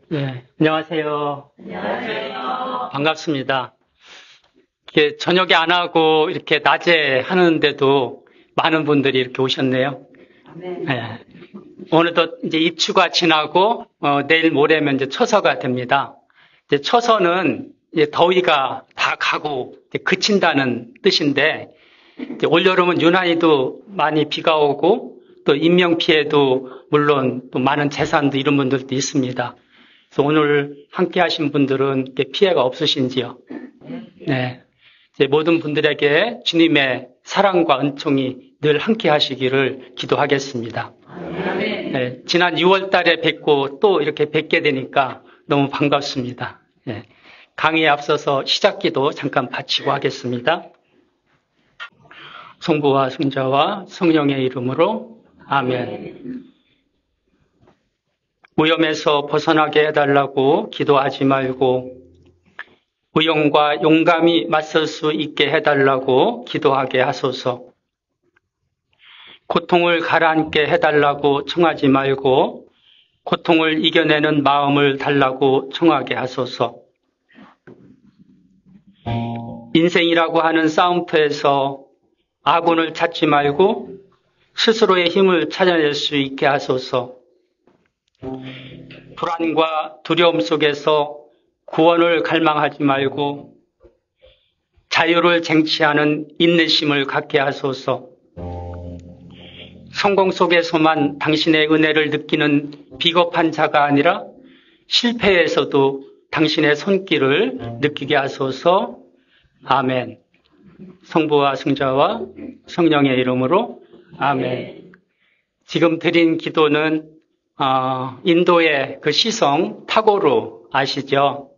네, 안녕하세요. 안녕하세요. 반갑습니다. 이렇게 저녁에 안 하고 이렇게 낮에 하는데도 많은 분들이 이렇게 오셨네요. 네. 오늘도 이제 입추가 지나고 내일 모레면 이제 처서가 됩니다. 이제 처서는 이제 더위가 다 가고 이제 그친다는 뜻인데 이제 올여름은 유난히도 많이 비가 오고 또 인명 피해도 물론 또 많은 재산도 잃은 분들도 있습니다. 그래서 오늘 함께 하신 분들은 피해가 없으신지요? 네. 이제 모든 분들에게 주님의 사랑과 은총이 늘 함께 하시기를 기도하겠습니다. 네. 지난 6월 달에 뵙고 또 이렇게 뵙게 되니까 너무 반갑습니다. 네. 강의에 앞서서 시작기도 잠깐 바치고 하겠습니다. 성부와 성자와 성령의 이름으로 아멘. 무염에서 벗어나게 해달라고 기도하지 말고 무용과 용감히 맞설 수 있게 해달라고 기도하게 하소서. 고통을 가라앉게 해달라고 청하지 말고 고통을 이겨내는 마음을 달라고 청하게 하소서. 인생이라고 하는 싸움터에서 아군을 찾지 말고 스스로의 힘을 찾아낼 수 있게 하소서. 불안과 두려움 속에서 구원을 갈망하지 말고 자유를 쟁취하는 인내심을 갖게 하소서. 성공 속에서만 당신의 은혜를 느끼는 비겁한 자가 아니라 실패에서도 당신의 손길을 느끼게 하소서. 아멘. 성부와 성자와 성령의 이름으로 아멘. 지금 드린 기도는 인도의 그 시성 타고루 아시죠?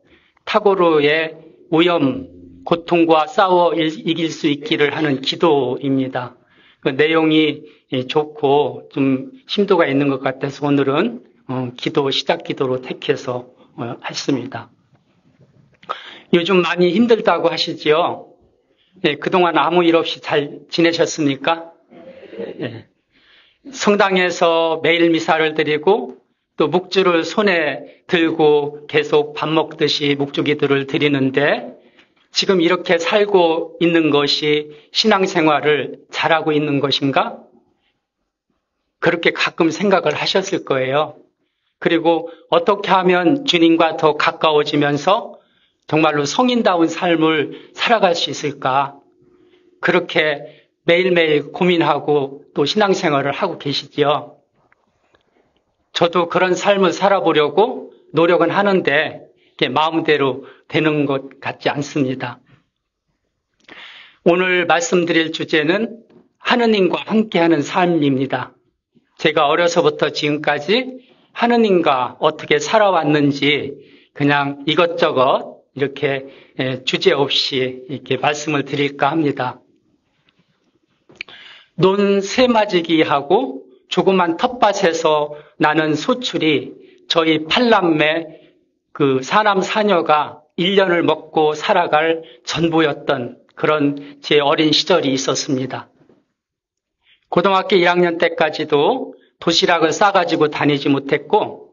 타고루의 오염, 고통과 싸워 이길 수 있기를 하는 기도입니다. 그 내용이 좋고 좀 심도가 있는 것 같아서 오늘은 시작 기도로 택해서 했습니다. 요즘 많이 힘들다고 하시지요? 네, 그동안 아무 일 없이 잘 지내셨습니까? 네. 성당에서 매일 미사를 드리고 또 묵주를 손에 들고 계속 밥 먹듯이 묵주기도를 드리는데 지금 이렇게 살고 있는 것이 신앙생활을 잘하고 있는 것인가? 그렇게 가끔 생각을 하셨을 거예요. 그리고 어떻게 하면 주님과 더 가까워지면서 정말로 성인다운 삶을 살아갈 수 있을까? 그렇게 매일매일 고민하고 또 신앙생활을 하고 계시지요. 저도 그런 삶을 살아보려고 노력은 하는데 마음대로 되는 것 같지 않습니다. 오늘 말씀드릴 주제는 하느님과 함께하는 삶입니다. 제가 어려서부터 지금까지 하느님과 어떻게 살아왔는지 그냥 이것저것 이렇게 주제 없이 이렇게 말씀을 드릴까 합니다. 논 새맞이기하고 조그만 텃밭에서 나는 소출이 저희 8남매 그 사남 사녀가 1년을 먹고 살아갈 전부였던 그런 제 어린 시절이 있었습니다. 고등학교 1학년 때까지도 도시락을 싸가지고 다니지 못했고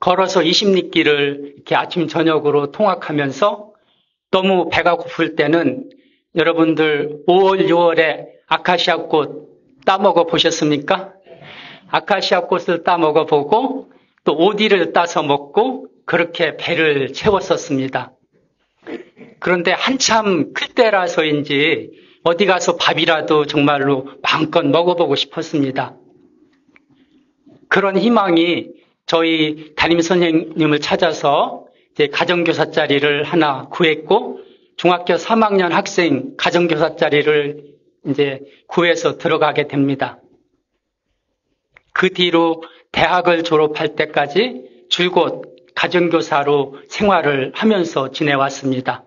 걸어서 20리길을 이렇게 아침 저녁으로 통학하면서 너무 배가 고플 때는 여러분들 5월 6월에 아카시아 꽃 따먹어 보셨습니까? 아카시아 꽃을 따먹어 보고 또 오디를 따서 먹고 그렇게 배를 채웠었습니다. 그런데 한참 클 때라서인지 어디 가서 밥이라도 정말로 마음껏 먹어보고 싶었습니다. 그런 희망이 저희 담임선생님을 찾아서 이제 가정교사 자리를 하나 구했고 중학교 3학년 학생 가정교사 자리를 이제 구해서 들어가게 됩니다. 그 뒤로 대학을 졸업할 때까지 줄곧 가정교사로 생활을 하면서 지내왔습니다.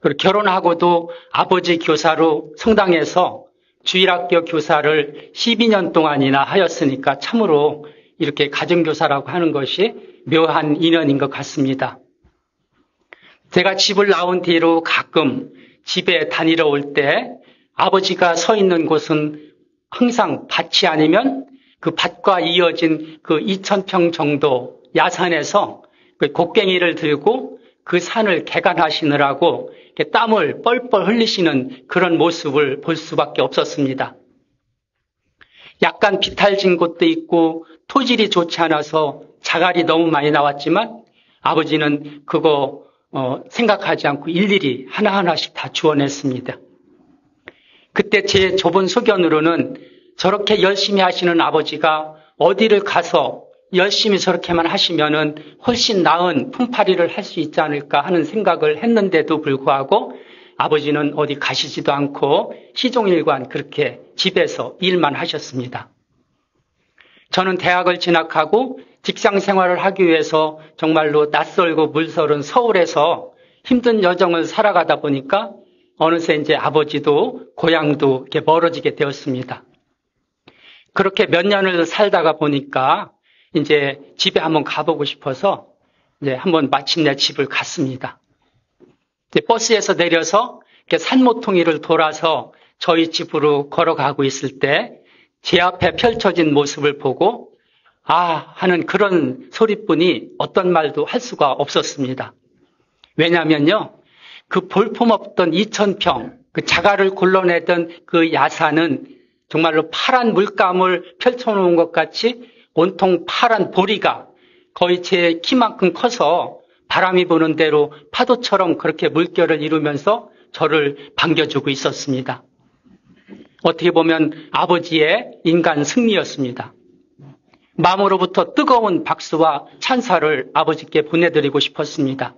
그리고 결혼하고도 아버지 교사로 성당에서 주일학교 교사를 12년 동안이나 하였으니까 참으로 이렇게 가정교사라고 하는 것이 묘한 인연인 것 같습니다. 제가 집을 나온 뒤로 가끔 집에 다니러 올 때 아버지가 서 있는 곳은 항상 밭이 아니면 그 밭과 이어진 그 2,000평 정도 야산에서 그 곡괭이를 들고 그 산을 개간하시느라고 이렇게 땀을 뻘뻘 흘리시는 그런 모습을 볼 수밖에 없었습니다. 약간 비탈진 곳도 있고 토질이 좋지 않아서 자갈이 너무 많이 나왔지만 아버지는 그거 생각하지 않고 일일이 하나하나씩 다 주워냈습니다. 그때 제 좁은 소견으로는 저렇게 열심히 하시는 아버지가 어디를 가서 열심히 저렇게만 하시면은 훨씬 나은 품팔이를 할 수 있지 않을까 하는 생각을 했는데도 불구하고 아버지는 어디 가시지도 않고 시종일관 그렇게 집에서 일만 하셨습니다. 저는 대학을 진학하고 직장 생활을 하기 위해서 정말로 낯설고 물설은 서울에서 힘든 여정을 살아가다 보니까 어느새 이제 아버지도 고향도 이렇게 멀어지게 되었습니다. 그렇게 몇 년을 살다가 보니까 이제 집에 한번 가보고 싶어서 이제 한번 마침내 집을 갔습니다. 이제 버스에서 내려서 이렇게 산모퉁이를 돌아서 저희 집으로 걸어가고 있을 때 제 앞에 펼쳐진 모습을 보고 아 하는 그런 소리뿐이 어떤 말도 할 수가 없었습니다. 왜냐면요. 그 볼품없던 2,000평 그 자갈을 굴러내던 그 야산은 정말로 파란 물감을 펼쳐놓은 것 같이 온통 파란 보리가 거의 제 키만큼 커서 바람이 부는 대로 파도처럼 그렇게 물결을 이루면서 저를 반겨주고 있었습니다. 어떻게 보면 아버지의 인간 승리였습니다. 마음으로부터 뜨거운 박수와 찬사를 아버지께 보내드리고 싶었습니다.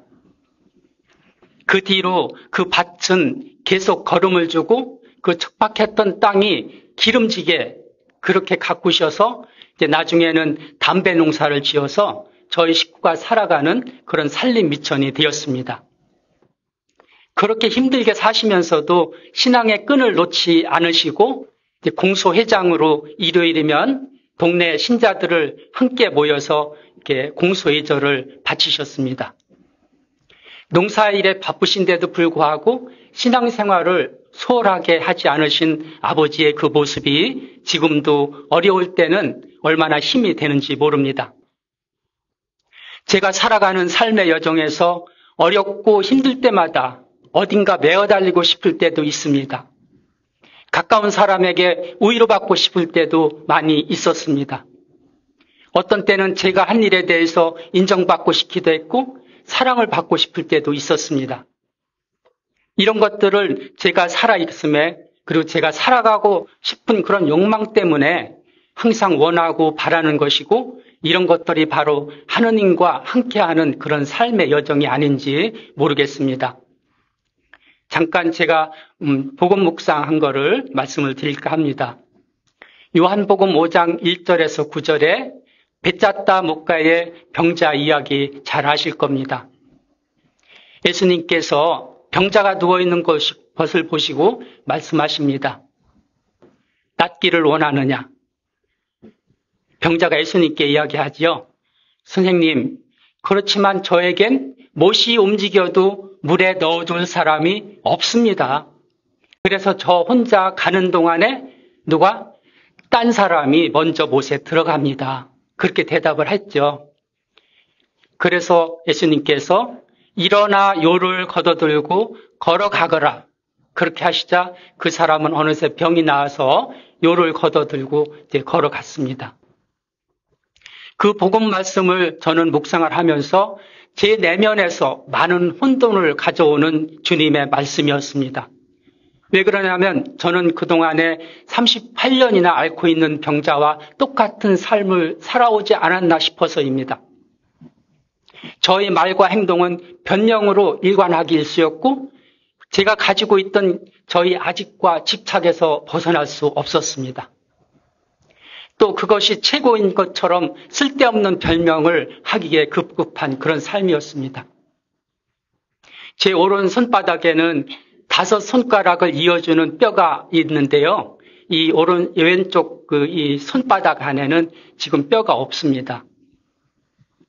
그 뒤로 그 밭은 계속 걸음을 주고 그 척박했던 땅이 기름지게 그렇게 가꾸셔서 이제 나중에는 담배 농사를 지어서 저희 식구가 살아가는 그런 산림 미천이 되었습니다. 그렇게 힘들게 사시면서도 신앙의 끈을 놓지 않으시고 이제 공소회장으로 일요일이면 동네 신자들을 함께 모여서 이렇게 공소회절을 바치셨습니다. 농사일에 바쁘신데도 불구하고 신앙생활을 소홀하게 하지 않으신 아버지의 그 모습이 지금도 어려울 때는 얼마나 힘이 되는지 모릅니다. 제가 살아가는 삶의 여정에서 어렵고 힘들 때마다 어딘가 메어달리고 싶을 때도 있습니다. 가까운 사람에게 위로받고 싶을 때도 많이 있었습니다. 어떤 때는 제가 한 일에 대해서 인정받고 싶기도 했고 사랑을 받고 싶을 때도 있었습니다. 이런 것들을 제가 살아있음에 그리고 제가 살아가고 싶은 그런 욕망 때문에 항상 원하고 바라는 것이고 이런 것들이 바로 하느님과 함께하는 그런 삶의 여정이 아닌지 모르겠습니다. 잠깐 제가 복음 묵상한 거를 말씀을 드릴까 합니다. 요한복음 5장 1절에서 9절에 베짜다 목가의 병자 이야기 잘 아실 겁니다. 예수님께서 병자가 누워있는 것을 보시고 말씀하십니다. 낫기를 원하느냐? 병자가 예수님께 이야기하지요. 선생님, 그렇지만 저에겐 못이 움직여도 물에 넣어줄 사람이 없습니다. 그래서 저 혼자 가는 동안에 누가 딴 사람이 먼저 못에 들어갑니다. 그렇게 대답을 했죠. 그래서 예수님께서 일어나 요를 걷어들고 걸어가거라. 그렇게 하시자 그 사람은 어느새 병이 나아서 요를 걷어들고 이제 걸어갔습니다. 그 복음 말씀을 저는 묵상을 하면서 제 내면에서 많은 혼돈을 가져오는 주님의 말씀이었습니다. 왜 그러냐면 저는 그동안에 38년이나 앓고 있는 병자와 똑같은 삶을 살아오지 않았나 싶어서입니다. 저의 말과 행동은 변령으로 일관하기 일쑤였고 제가 가지고 있던 저희 아직과 집착에서 벗어날 수 없었습니다. 또 그것이 최고인 것처럼 쓸데없는 별명을 하기에 급급한 그런 삶이었습니다. 제 오른 손바닥에는 5 손가락을 이어주는 뼈가 있는데요. 이 왼쪽 이 손바닥 안에는 지금 뼈가 없습니다.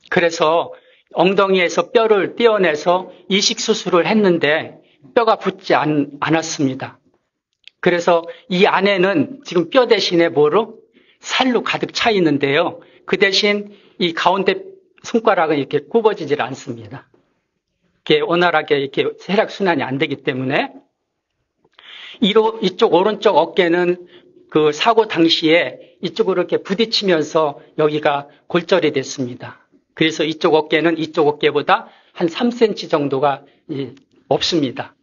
그래서 엉덩이에서 뼈를 떼어내서 이식 수술을 했는데 뼈가 붙지 않았습니다. 그래서 이 안에는 지금 뼈 대신에 뭐로? 살로 가득 차 있는데요. 그 대신 이 가운데 손가락은 이렇게 굽어지질 않습니다. 이렇게 원활하게 이렇게 혈액순환이 안 되기 때문에 이쪽 오른쪽 어깨는 그 사고 당시에 이쪽으로 이렇게 부딪히면서 여기가 골절이 됐습니다. 그래서 이쪽 어깨는 이쪽 어깨보다 한 3cm 정도가 없습니다.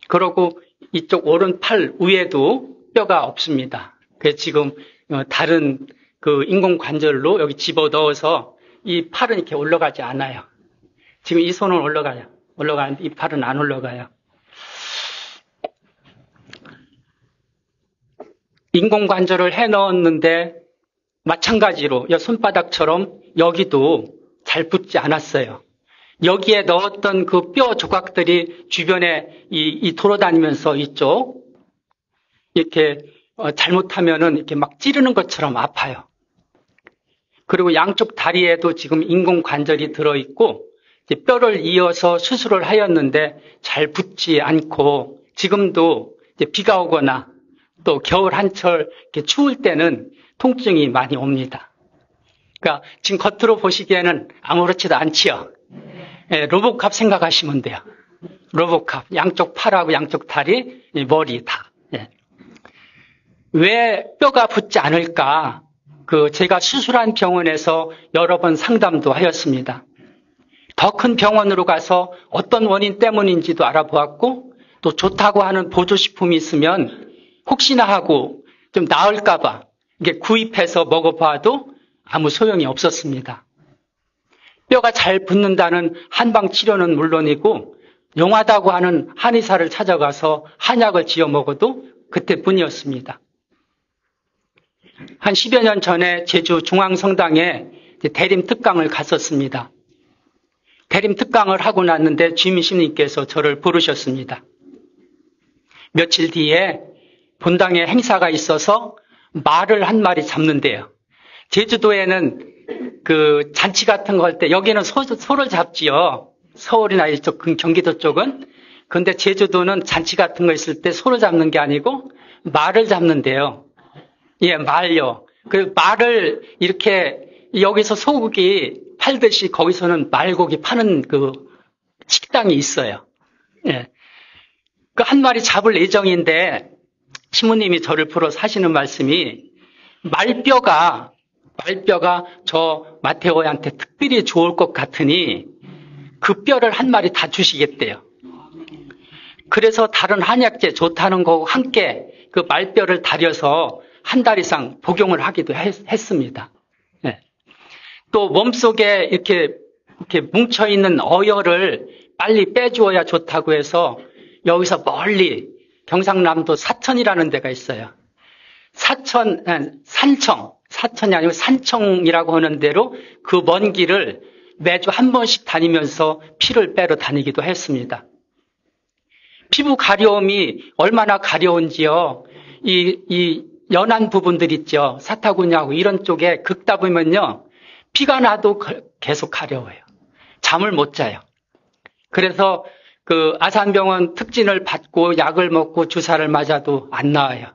그리고 이쪽 오른팔 위에도 뼈가 없습니다. 그래서 지금 다른 그 인공관절로 여기 집어 넣어서 이 팔은 이렇게 올라가지 않아요. 지금 이 손은 올라가요. 올라가는데 이 팔은 안 올라가요. 인공관절을 해 넣었는데 마찬가지로 손바닥처럼 여기도 잘 붙지 않았어요. 여기에 넣었던 그 뼈 조각들이 주변에 돌아다니면서 이쪽 이렇게 잘못하면은 이렇게 막 찌르는 것처럼 아파요. 그리고 양쪽 다리에도 지금 인공관절이 들어있고 뼈를 이어서 수술을 하였는데 잘 붙지 않고 지금도 비가 오거나 또 겨울 한철 이렇게 추울 때는 통증이 많이 옵니다. 그러니까 지금 겉으로 보시기에는 아무렇지도 않지요. 예, 로봇캅 생각하시면 돼요. 로봇캅. 양쪽 팔하고 양쪽 다리, 머리 다. 예. 왜 뼈가 붙지 않을까? 제가 수술한 병원에서 여러 번 상담도 하였습니다. 더 큰 병원으로 가서 어떤 원인 때문인지도 알아보았고, 또 좋다고 하는 보조식품이 있으면 혹시나 하고 좀 나을까봐 이게 구입해서 먹어봐도 아무 소용이 없었습니다. 뼈가 잘 붙는다는 한방 치료는 물론이고 용하다고 하는 한의사를 찾아가서 한약을 지어 먹어도 그때뿐이었습니다. 한 10여 년 전에 제주 중앙성당에 대림 특강을 갔었습니다. 대림 특강을 하고 났는데 주임신님께서 저를 부르셨습니다. 며칠 뒤에 본당에 행사가 있어서 말을 한 마리 잡는데요. 제주도에는 그 잔치 같은 거 할 때 여기는 소를 잡지요. 서울이나 이쪽 경기도 쪽은. 그런데 제주도는 잔치 같은 거 있을 때 소를 잡는 게 아니고 말을 잡는데요. 예, 말요. 그 말을 이렇게 여기서 소고기 팔듯이 거기서는 말고기 파는 그 식당이 있어요. 예. 그 한 마리 잡을 예정인데 시모님이 저를 불러서 하시는 말씀이 말뼈가 저 마테오한테 특별히 좋을 것 같으니 그 뼈를 한 마리 다 주시겠대요. 그래서 다른 한약재 좋다는 거하고 함께 그 말뼈를 다려서 한 달 이상 복용을 하기도 했습니다. 네. 또 몸속에 이렇게 뭉쳐있는 어혈을 빨리 빼주어야 좋다고 해서 여기서 멀리 경상남도 사천이라는 데가 있어요. 사천이 아니고 산청이라고 하는 데로 그 먼 길을 매주 한 번씩 다니면서 피를 빼러 다니기도 했습니다. 피부 가려움이 얼마나 가려운지요. 이 연한 부분들 있죠. 사타구니하고 이런 쪽에 긁다 보면요. 피가 나도 계속 가려워요. 잠을 못 자요. 그래서 그 아산병원 특진을 받고 약을 먹고 주사를 맞아도 안 나아요.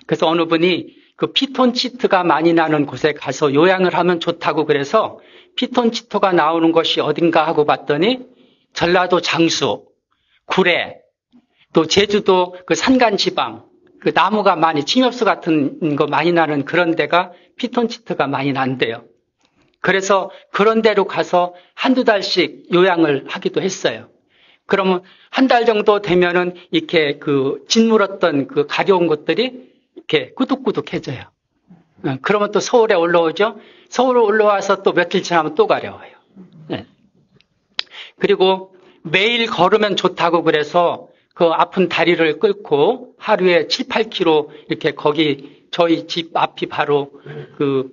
그래서 어느 분이 그 피톤치트가 많이 나는 곳에 가서 요양을 하면 좋다고 그래서 피톤치토가 나오는 것이 어딘가 하고 봤더니 전라도 장수, 구례, 또 제주도 그 산간지방, 그 나무가 많이 침엽수 같은 거 많이 나는 그런 데가 피톤치트가 많이 난대요. 그래서 그런 데로 가서 한두 달씩 요양을 하기도 했어요. 그러면 한 달 정도 되면은 이렇게 그 짓물었던 그 가려운 것들이 이렇게 꾸덕꾸덕해져요. 그러면 또 서울에 올라오죠. 서울에 올라와서 또 며칠 지나면 또 가려워요. 네. 그리고 매일 걸으면 좋다고 그래서 그 아픈 다리를 끌고 하루에 7, 8km 이렇게 거기 저희 집 앞이 바로 그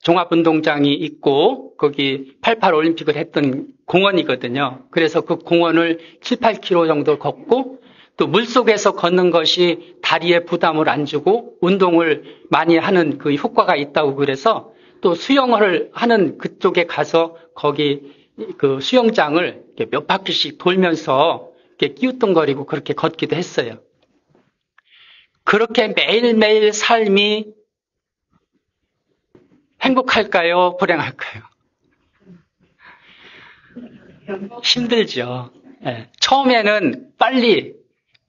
종합운동장이 있고 거기 88 올림픽을 했던 공원이거든요. 그래서 그 공원을 7, 8km 정도 걷고 또 물속에서 걷는 것이 다리에 부담을 안 주고 운동을 많이 하는 그 효과가 있다고 그래서 또 수영을 하는 그쪽에 가서 거기 그 수영장을 이렇게 몇 바퀴씩 돌면서 이렇게 끼우뚱거리고 그렇게 걷기도 했어요. 그렇게 매일매일 삶이 행복할까요? 불행할까요? 힘들죠. 예. 처음에는 빨리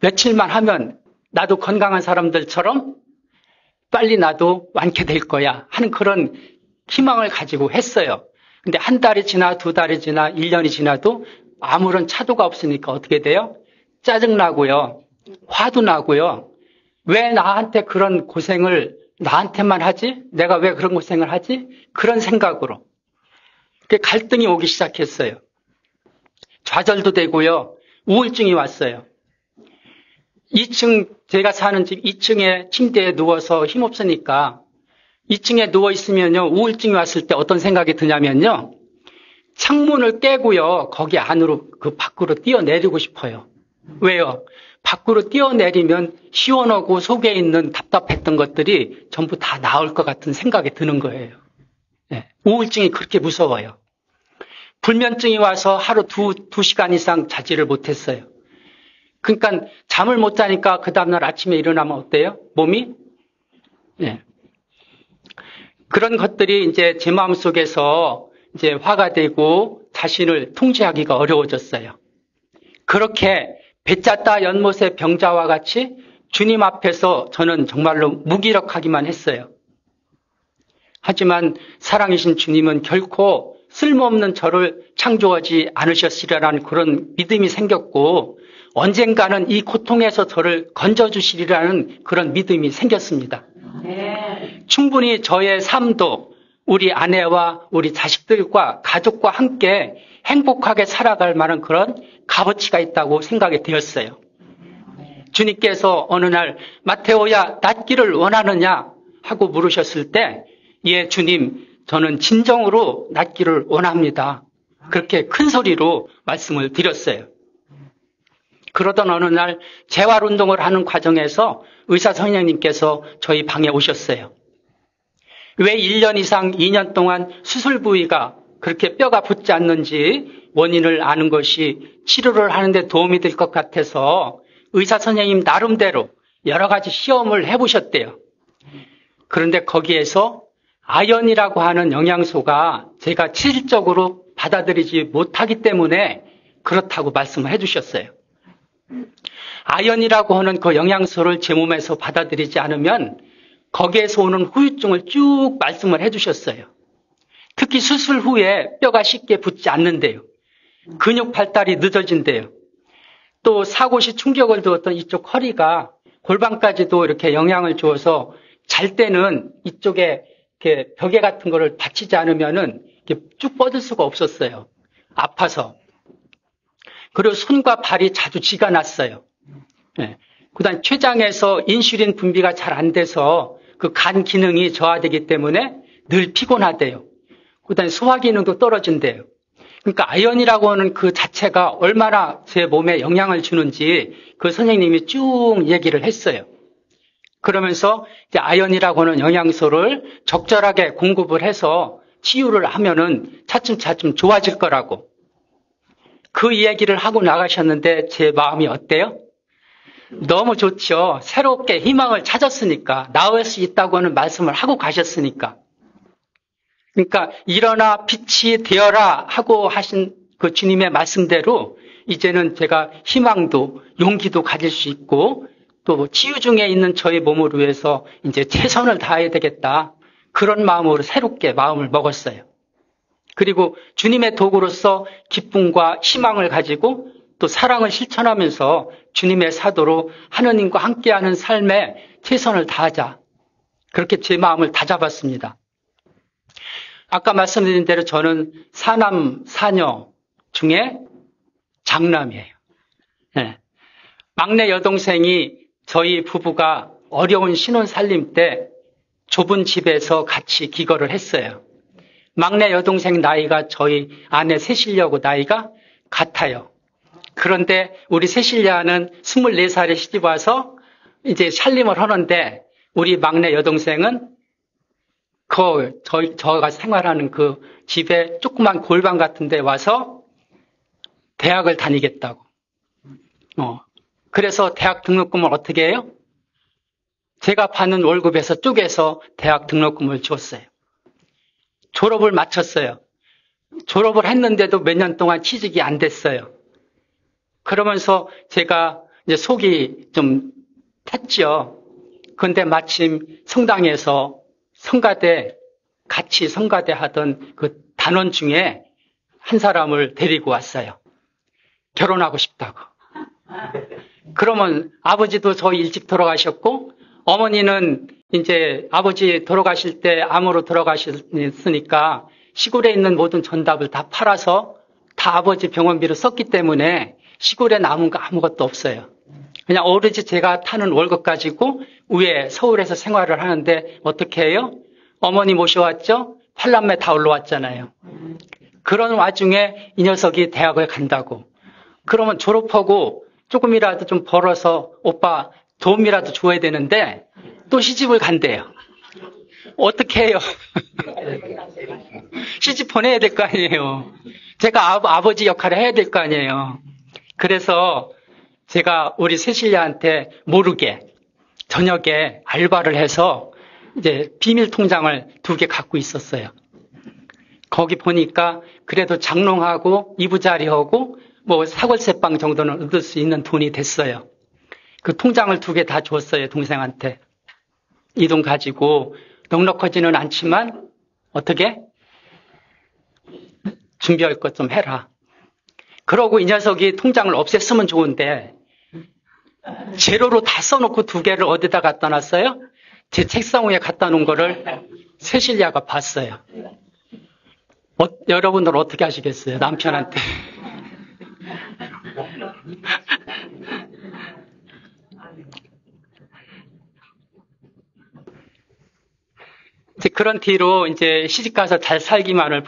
며칠만 하면 나도 건강한 사람들처럼 빨리 나도 완쾌될 거야 하는 그런 희망을 가지고 했어요. 근데 한 달이 지나, 두 달이 지나, 1년이 지나도 아무런 차도가 없으니까 어떻게 돼요? 짜증나고요. 화도 나고요. 왜 나한테 그런 고생을 나한테만 하지? 내가 왜 그런 고생을 하지? 그런 생각으로. 갈등이 오기 시작했어요. 좌절도 되고요. 우울증이 왔어요. 2층, 제가 사는 집 2층에 침대에 누워서 힘없으니까 2층에 누워있으면요. 우울증이 왔을 때 어떤 생각이 드냐면요. 창문을 깨고요. 거기 안으로, 그 밖으로 뛰어내리고 싶어요. 왜요? 밖으로 뛰어내리면 시원하고 속에 있는 답답했던 것들이 전부 다 나올 것 같은 생각이 드는 거예요. 네. 우울증이 그렇게 무서워요. 불면증이 와서 하루 2시간 이상 자지를 못했어요. 그러니까 잠을 못 자니까 그 다음날 아침에 일어나면 어때요? 몸이? 네. 그런 것들이 이제 제 마음속에서 이제 화가 되고 자신을 통제하기가 어려워졌어요. 그렇게 배짰다 연못의 병자와 같이 주님 앞에서 저는 정말로 무기력하기만 했어요. 하지만 사랑이신 주님은 결코 쓸모없는 저를 창조하지 않으셨으리라는 그런 믿음이 생겼고 언젠가는 이 고통에서 저를 건져주시리라는 그런 믿음이 생겼습니다. 네. 충분히 저의 삶도 우리 아내와 우리 자식들과 가족과 함께 행복하게 살아갈 만한 그런 값어치가 있다고 생각이 되었어요. 주님께서 어느 날 마테오야 낫기를 원하느냐 하고 물으셨을 때 예 주님 저는 진정으로 낫기를 원합니다. 그렇게 큰 소리로 말씀을 드렸어요. 그러던 어느 날 재활운동을 하는 과정에서 의사 선생님께서 저희 방에 오셨어요. 왜 1년 이상 2년 동안 수술 부위가 그렇게 뼈가 붙지 않는지 원인을 아는 것이 치료를 하는데 도움이 될 것 같아서 의사 선생님 나름대로 여러 가지 시험을 해보셨대요. 그런데 거기에서 아연이라고 하는 영양소가 제가 체질적으로 받아들이지 못하기 때문에 그렇다고 말씀을 해주셨어요. 아연이라고 하는 그 영양소를 제 몸에서 받아들이지 않으면 거기에서 오는 후유증을 쭉 말씀을 해주셨어요. 특히 수술 후에 뼈가 쉽게 붙지 않는데요. 근육 발달이 늦어진대요. 또 사고 시 충격을 주었던 이쪽 허리가 골반까지도 이렇게 영향을 주어서 잘 때는 이쪽에 이렇게 벽에 같은 거를 받치지 않으면은 이렇게 쭉 뻗을 수가 없었어요. 아파서. 그리고 손과 발이 자주 쥐가 났어요. 네. 그다음 췌장에서 인슐린 분비가 잘 안 돼서 그 간 기능이 저하되기 때문에 늘 피곤하대요. 그다음 소화 기능도 떨어진대요. 그러니까 아연이라고 하는 그 자체가 얼마나 제 몸에 영향을 주는지 그 선생님이 쭉 얘기를 했어요. 그러면서 이제 아연이라고 하는 영양소를 적절하게 공급을 해서 치유를 하면은 차츰차츰 좋아질 거라고. 그 이야기를 하고 나가셨는데 제 마음이 어때요? 너무 좋죠. 새롭게 희망을 찾았으니까, 나을 수 있다고 하는 말씀을 하고 가셨으니까. 그러니까 일어나 빛이 되어라 하고 하신 그 주님의 말씀대로 이제는 제가 희망도 용기도 가질 수 있고 또 치유 중에 있는 저의 몸을 위해서 이제 최선을 다해야 되겠다. 그런 마음으로 새롭게 마음을 먹었어요. 그리고 주님의 도구로서 기쁨과 희망을 가지고 또 사랑을 실천하면서 주님의 사도로 하느님과 함께하는 삶에 최선을 다하자. 그렇게 제 마음을 다잡았습니다. 아까 말씀드린 대로 저는 사남, 사녀 중에 장남이에요. 네. 막내 여동생이 저희 부부가 어려운 신혼 살림 때 좁은 집에서 같이 기거를 했어요. 막내 여동생 나이가 저희 아내 세실리하고 나이가 같아요. 그런데 우리 세실리아는 24살에 시집 와서 이제 살림을 하는데 우리 막내 여동생은 저가 생활하는 그 집에 조그만 골방 같은 데 와서 대학을 다니겠다고. 그래서 대학 등록금을 어떻게 해요? 제가 받는 월급에서 쪼개서 대학 등록금을 줬어요. 졸업을 마쳤어요. 졸업을 했는데도 몇 년 동안 취직이 안 됐어요. 그러면서 제가 이제 속이 좀 탔죠. 그런데 마침 성당에서 같이 성가대 하던 그 단원 중에 한 사람을 데리고 왔어요. 결혼하고 싶다고. 그러면 아버지도 저희 일찍 돌아가셨고, 어머니는 이제 아버지 돌아가실 때 암으로 돌아가셨으니까 시골에 있는 모든 전답을 다 팔아서 다 아버지 병원비로 썼기 때문에 시골에 남은 거 아무것도 없어요. 그냥 오로지 제가 타는 월급 가지고 위에 서울에서 생활을 하는데 어떻게 해요? 어머니 모셔왔죠? 팔남매 다 올라왔잖아요. 그런 와중에 이 녀석이 대학을 간다고. 그러면 졸업하고 조금이라도 좀 벌어서 오빠 도움이라도 줘야 되는데 또 시집을 간대요. 어떻게 해요? 시집 보내야 될 거 아니에요. 제가 아버지 역할을 해야 될 거 아니에요. 그래서 제가 우리 세실리아한테 모르게 저녁에 알바를 해서 이제 비밀 통장을 2개 갖고 있었어요. 거기 보니까 그래도 장롱하고 이부자리하고 뭐 사골세빵 정도는 얻을 수 있는 돈이 됐어요. 그 통장을 2개 다 줬어요, 동생한테. 이 돈 가지고 넉넉하지는 않지만 어떻게? 준비할 것 좀 해라. 그러고 이 녀석이 통장을 없앴으면 좋은데 제로로 다 써놓고 2개를 어디다 갖다 놨어요? 제 책상 위에 갖다 놓은 거를 세실리아가 봤어요. 여러분들 어떻게 하시겠어요? 남편한테. 이제 그런 뒤로 이제 시집가서 잘 살기만을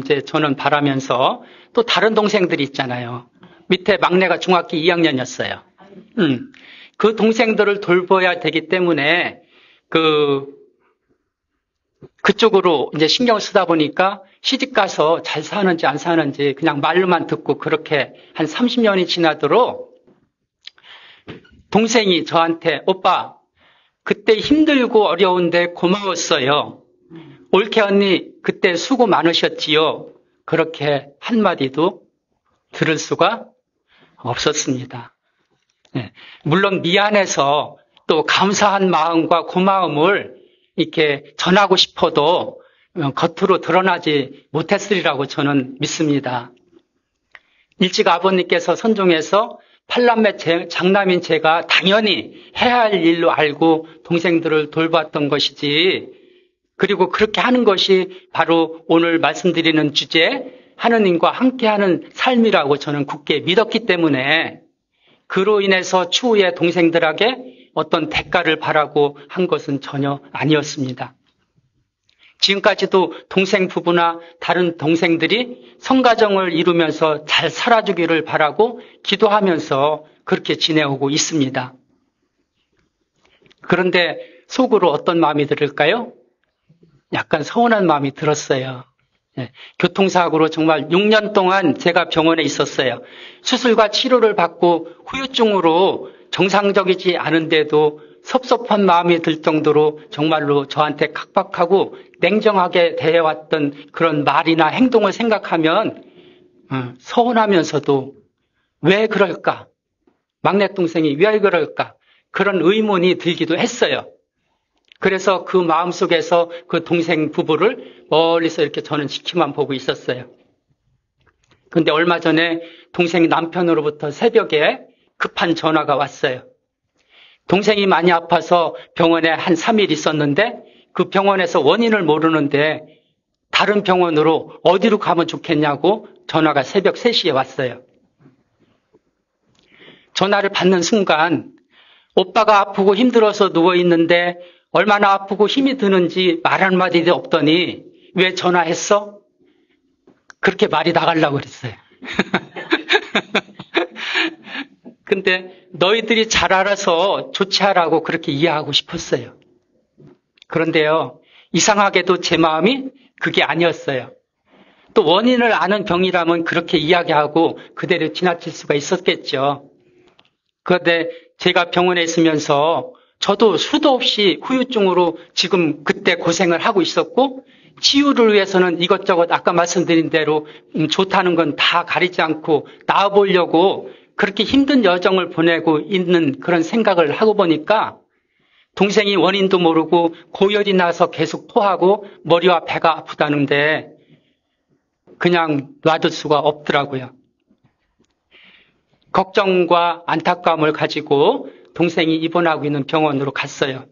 이제 저는 바라면서 또 다른 동생들이 있잖아요. 밑에 막내가 중학교 2학년이었어요. 그 동생들을 돌봐야 되기 때문에 그쪽으로 이제 신경을 쓰다 보니까 시집가서 잘 사는지 안 사는지 그냥 말로만 듣고 그렇게 한 30년이 지나도록 동생이 저한테 오빠 그때 힘들고 어려운데 고마웠어요. 올케 언니 그때 수고 많으셨지요. 그렇게 한마디도 들을 수가 없었습니다. 네. 물론 미안해서 또 감사한 마음과 고마움을 이렇게 전하고 싶어도 겉으로 드러나지 못했으리라고 저는 믿습니다. 일찍 아버님께서 선종해서 8남매 장남인 제가 당연히 해야 할 일로 알고 동생들을 돌봤던 것이지, 그리고 그렇게 하는 것이 바로 오늘 말씀드리는 주제 하느님과 함께하는 삶이라고 저는 굳게 믿었기 때문에 그로 인해서 추후에 동생들에게 어떤 대가를 바라고 한 것은 전혀 아니었습니다. 지금까지도 동생 부부나 다른 동생들이 성가정을 이루면서 잘 살아주기를 바라고 기도하면서 그렇게 지내오고 있습니다. 그런데 속으로 어떤 마음이 들을까요? 약간 서운한 마음이 들었어요. 교통사고로 정말 6년 동안 제가 병원에 있었어요. 수술과 치료를 받고 후유증으로 정상적이지 않은데도 섭섭한 마음이 들 정도로 정말로 저한테 각박하고 냉정하게 대해왔던 그런 말이나 행동을 생각하면 서운하면서도 왜 그럴까? 막내 동생이 왜 그럴까? 그런 의문이 들기도 했어요. 그래서 그 마음속에서 그 동생 부부를 멀리서 이렇게 저는 지켜만 보고 있었어요. 그런데 얼마 전에 동생 남편으로부터 새벽에 급한 전화가 왔어요. 동생이 많이 아파서 병원에 한 3일 있었는데 그 병원에서 원인을 모르는데 다른 병원으로 어디로 가면 좋겠냐고 전화가 새벽 3시에 왔어요. 전화를 받는 순간 오빠가 아프고 힘들어서 누워있는데 얼마나 아프고 힘이 드는지 말 한마디도 없더니 왜 전화했어? 그렇게 말이 나가려고 그랬어요. 근데 너희들이 잘 알아서 조치하라고 그렇게 이해하고 싶었어요. 그런데요, 이상하게도 제 마음이 그게 아니었어요. 또 원인을 아는 병이라면 그렇게 이야기하고 그대로 지나칠 수가 있었겠죠. 그런데 제가 병원에 있으면서 저도 수도 없이 후유증으로 지금 그때 고생을 하고 있었고 치유를 위해서는 이것저것 아까 말씀드린 대로 좋다는 건 다 가리지 않고 나아보려고 그렇게 힘든 여정을 보내고 있는 그런 생각을 하고 보니까 동생이 원인도 모르고 고열이 나서 계속 토하고 머리와 배가 아프다는데 그냥 놔둘 수가 없더라고요. 걱정과 안타까움을 가지고 동생이 입원하고 있는 병원으로 갔어요.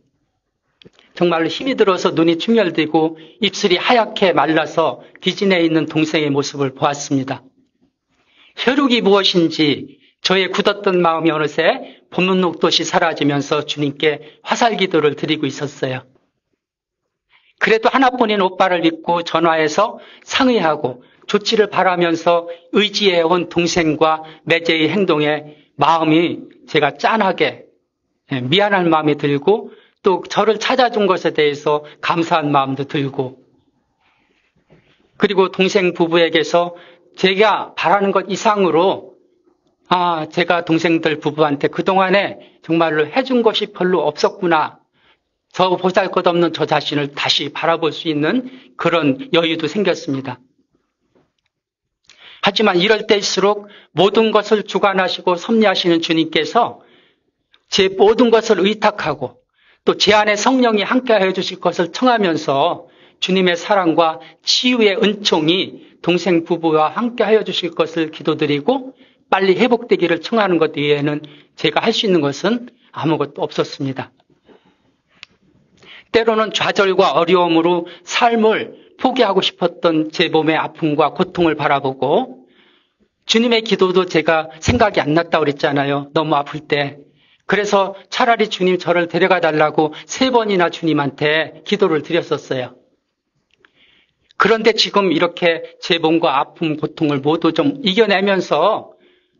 정말로 힘이 들어서 눈이 충혈되고 입술이 하얗게 말라서 기진해 있는 동생의 모습을 보았습니다. 혈육이 무엇인지 저의 굳었던 마음이 어느새 봄눈 녹듯이 사라지면서 주님께 화살기도를 드리고 있었어요. 그래도 하나뿐인 오빠를 믿고 전화해서 상의하고 조치를 바라면서 의지해온 동생과 매제의 행동에 마음이 제가 짠하게 미안한 마음이 들고 또 저를 찾아준 것에 대해서 감사한 마음도 들고 그리고 동생 부부에게서 제가 바라는 것 이상으로 제가 동생들 부부한테 그동안에 정말로 해준 것이 별로 없었구나. 저 보잘것없는 저 자신을 다시 바라볼 수 있는 그런 여유도 생겼습니다. 하지만 이럴 때일수록 모든 것을 주관하시고 섭리하시는 주님께서 제 모든 것을 의탁하고 또 제 안에 성령이 함께하여 주실 것을 청하면서 주님의 사랑과 치유의 은총이 동생 부부와 함께하여 주실 것을 기도드리고 빨리 회복되기를 청하는 것 외에는 제가 할 수 있는 것은 아무것도 없었습니다. 때로는 좌절과 어려움으로 삶을 포기하고 싶었던 제 몸의 아픔과 고통을 바라보고 주님의 기도도 제가 생각이 안 났다고 그랬잖아요. 너무 아플 때. 그래서 차라리 주님 저를 데려가 달라고 3번이나 주님한테 기도를 드렸었어요. 그런데 지금 이렇게 제 몸과 아픔, 고통을 모두 좀 이겨내면서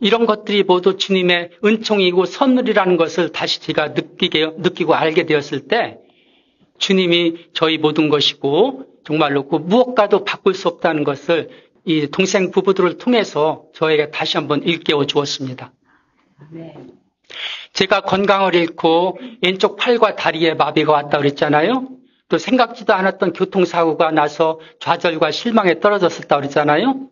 이런 것들이 모두 주님의 은총이고 선물이라는 것을 다시 제가 느끼고 알게 되었을 때 주님이 저희 모든 것이고 정말로 그 무엇과도 바꿀 수 없다는 것을 이 동생 부부들을 통해서 저에게 다시 한번 일깨워 주었습니다. 네. 제가 건강을 잃고 왼쪽 팔과 다리에 마비가 왔다고 그랬잖아요. 또 생각지도 않았던 교통사고가 나서 좌절과 실망에 떨어졌었다고 그랬잖아요.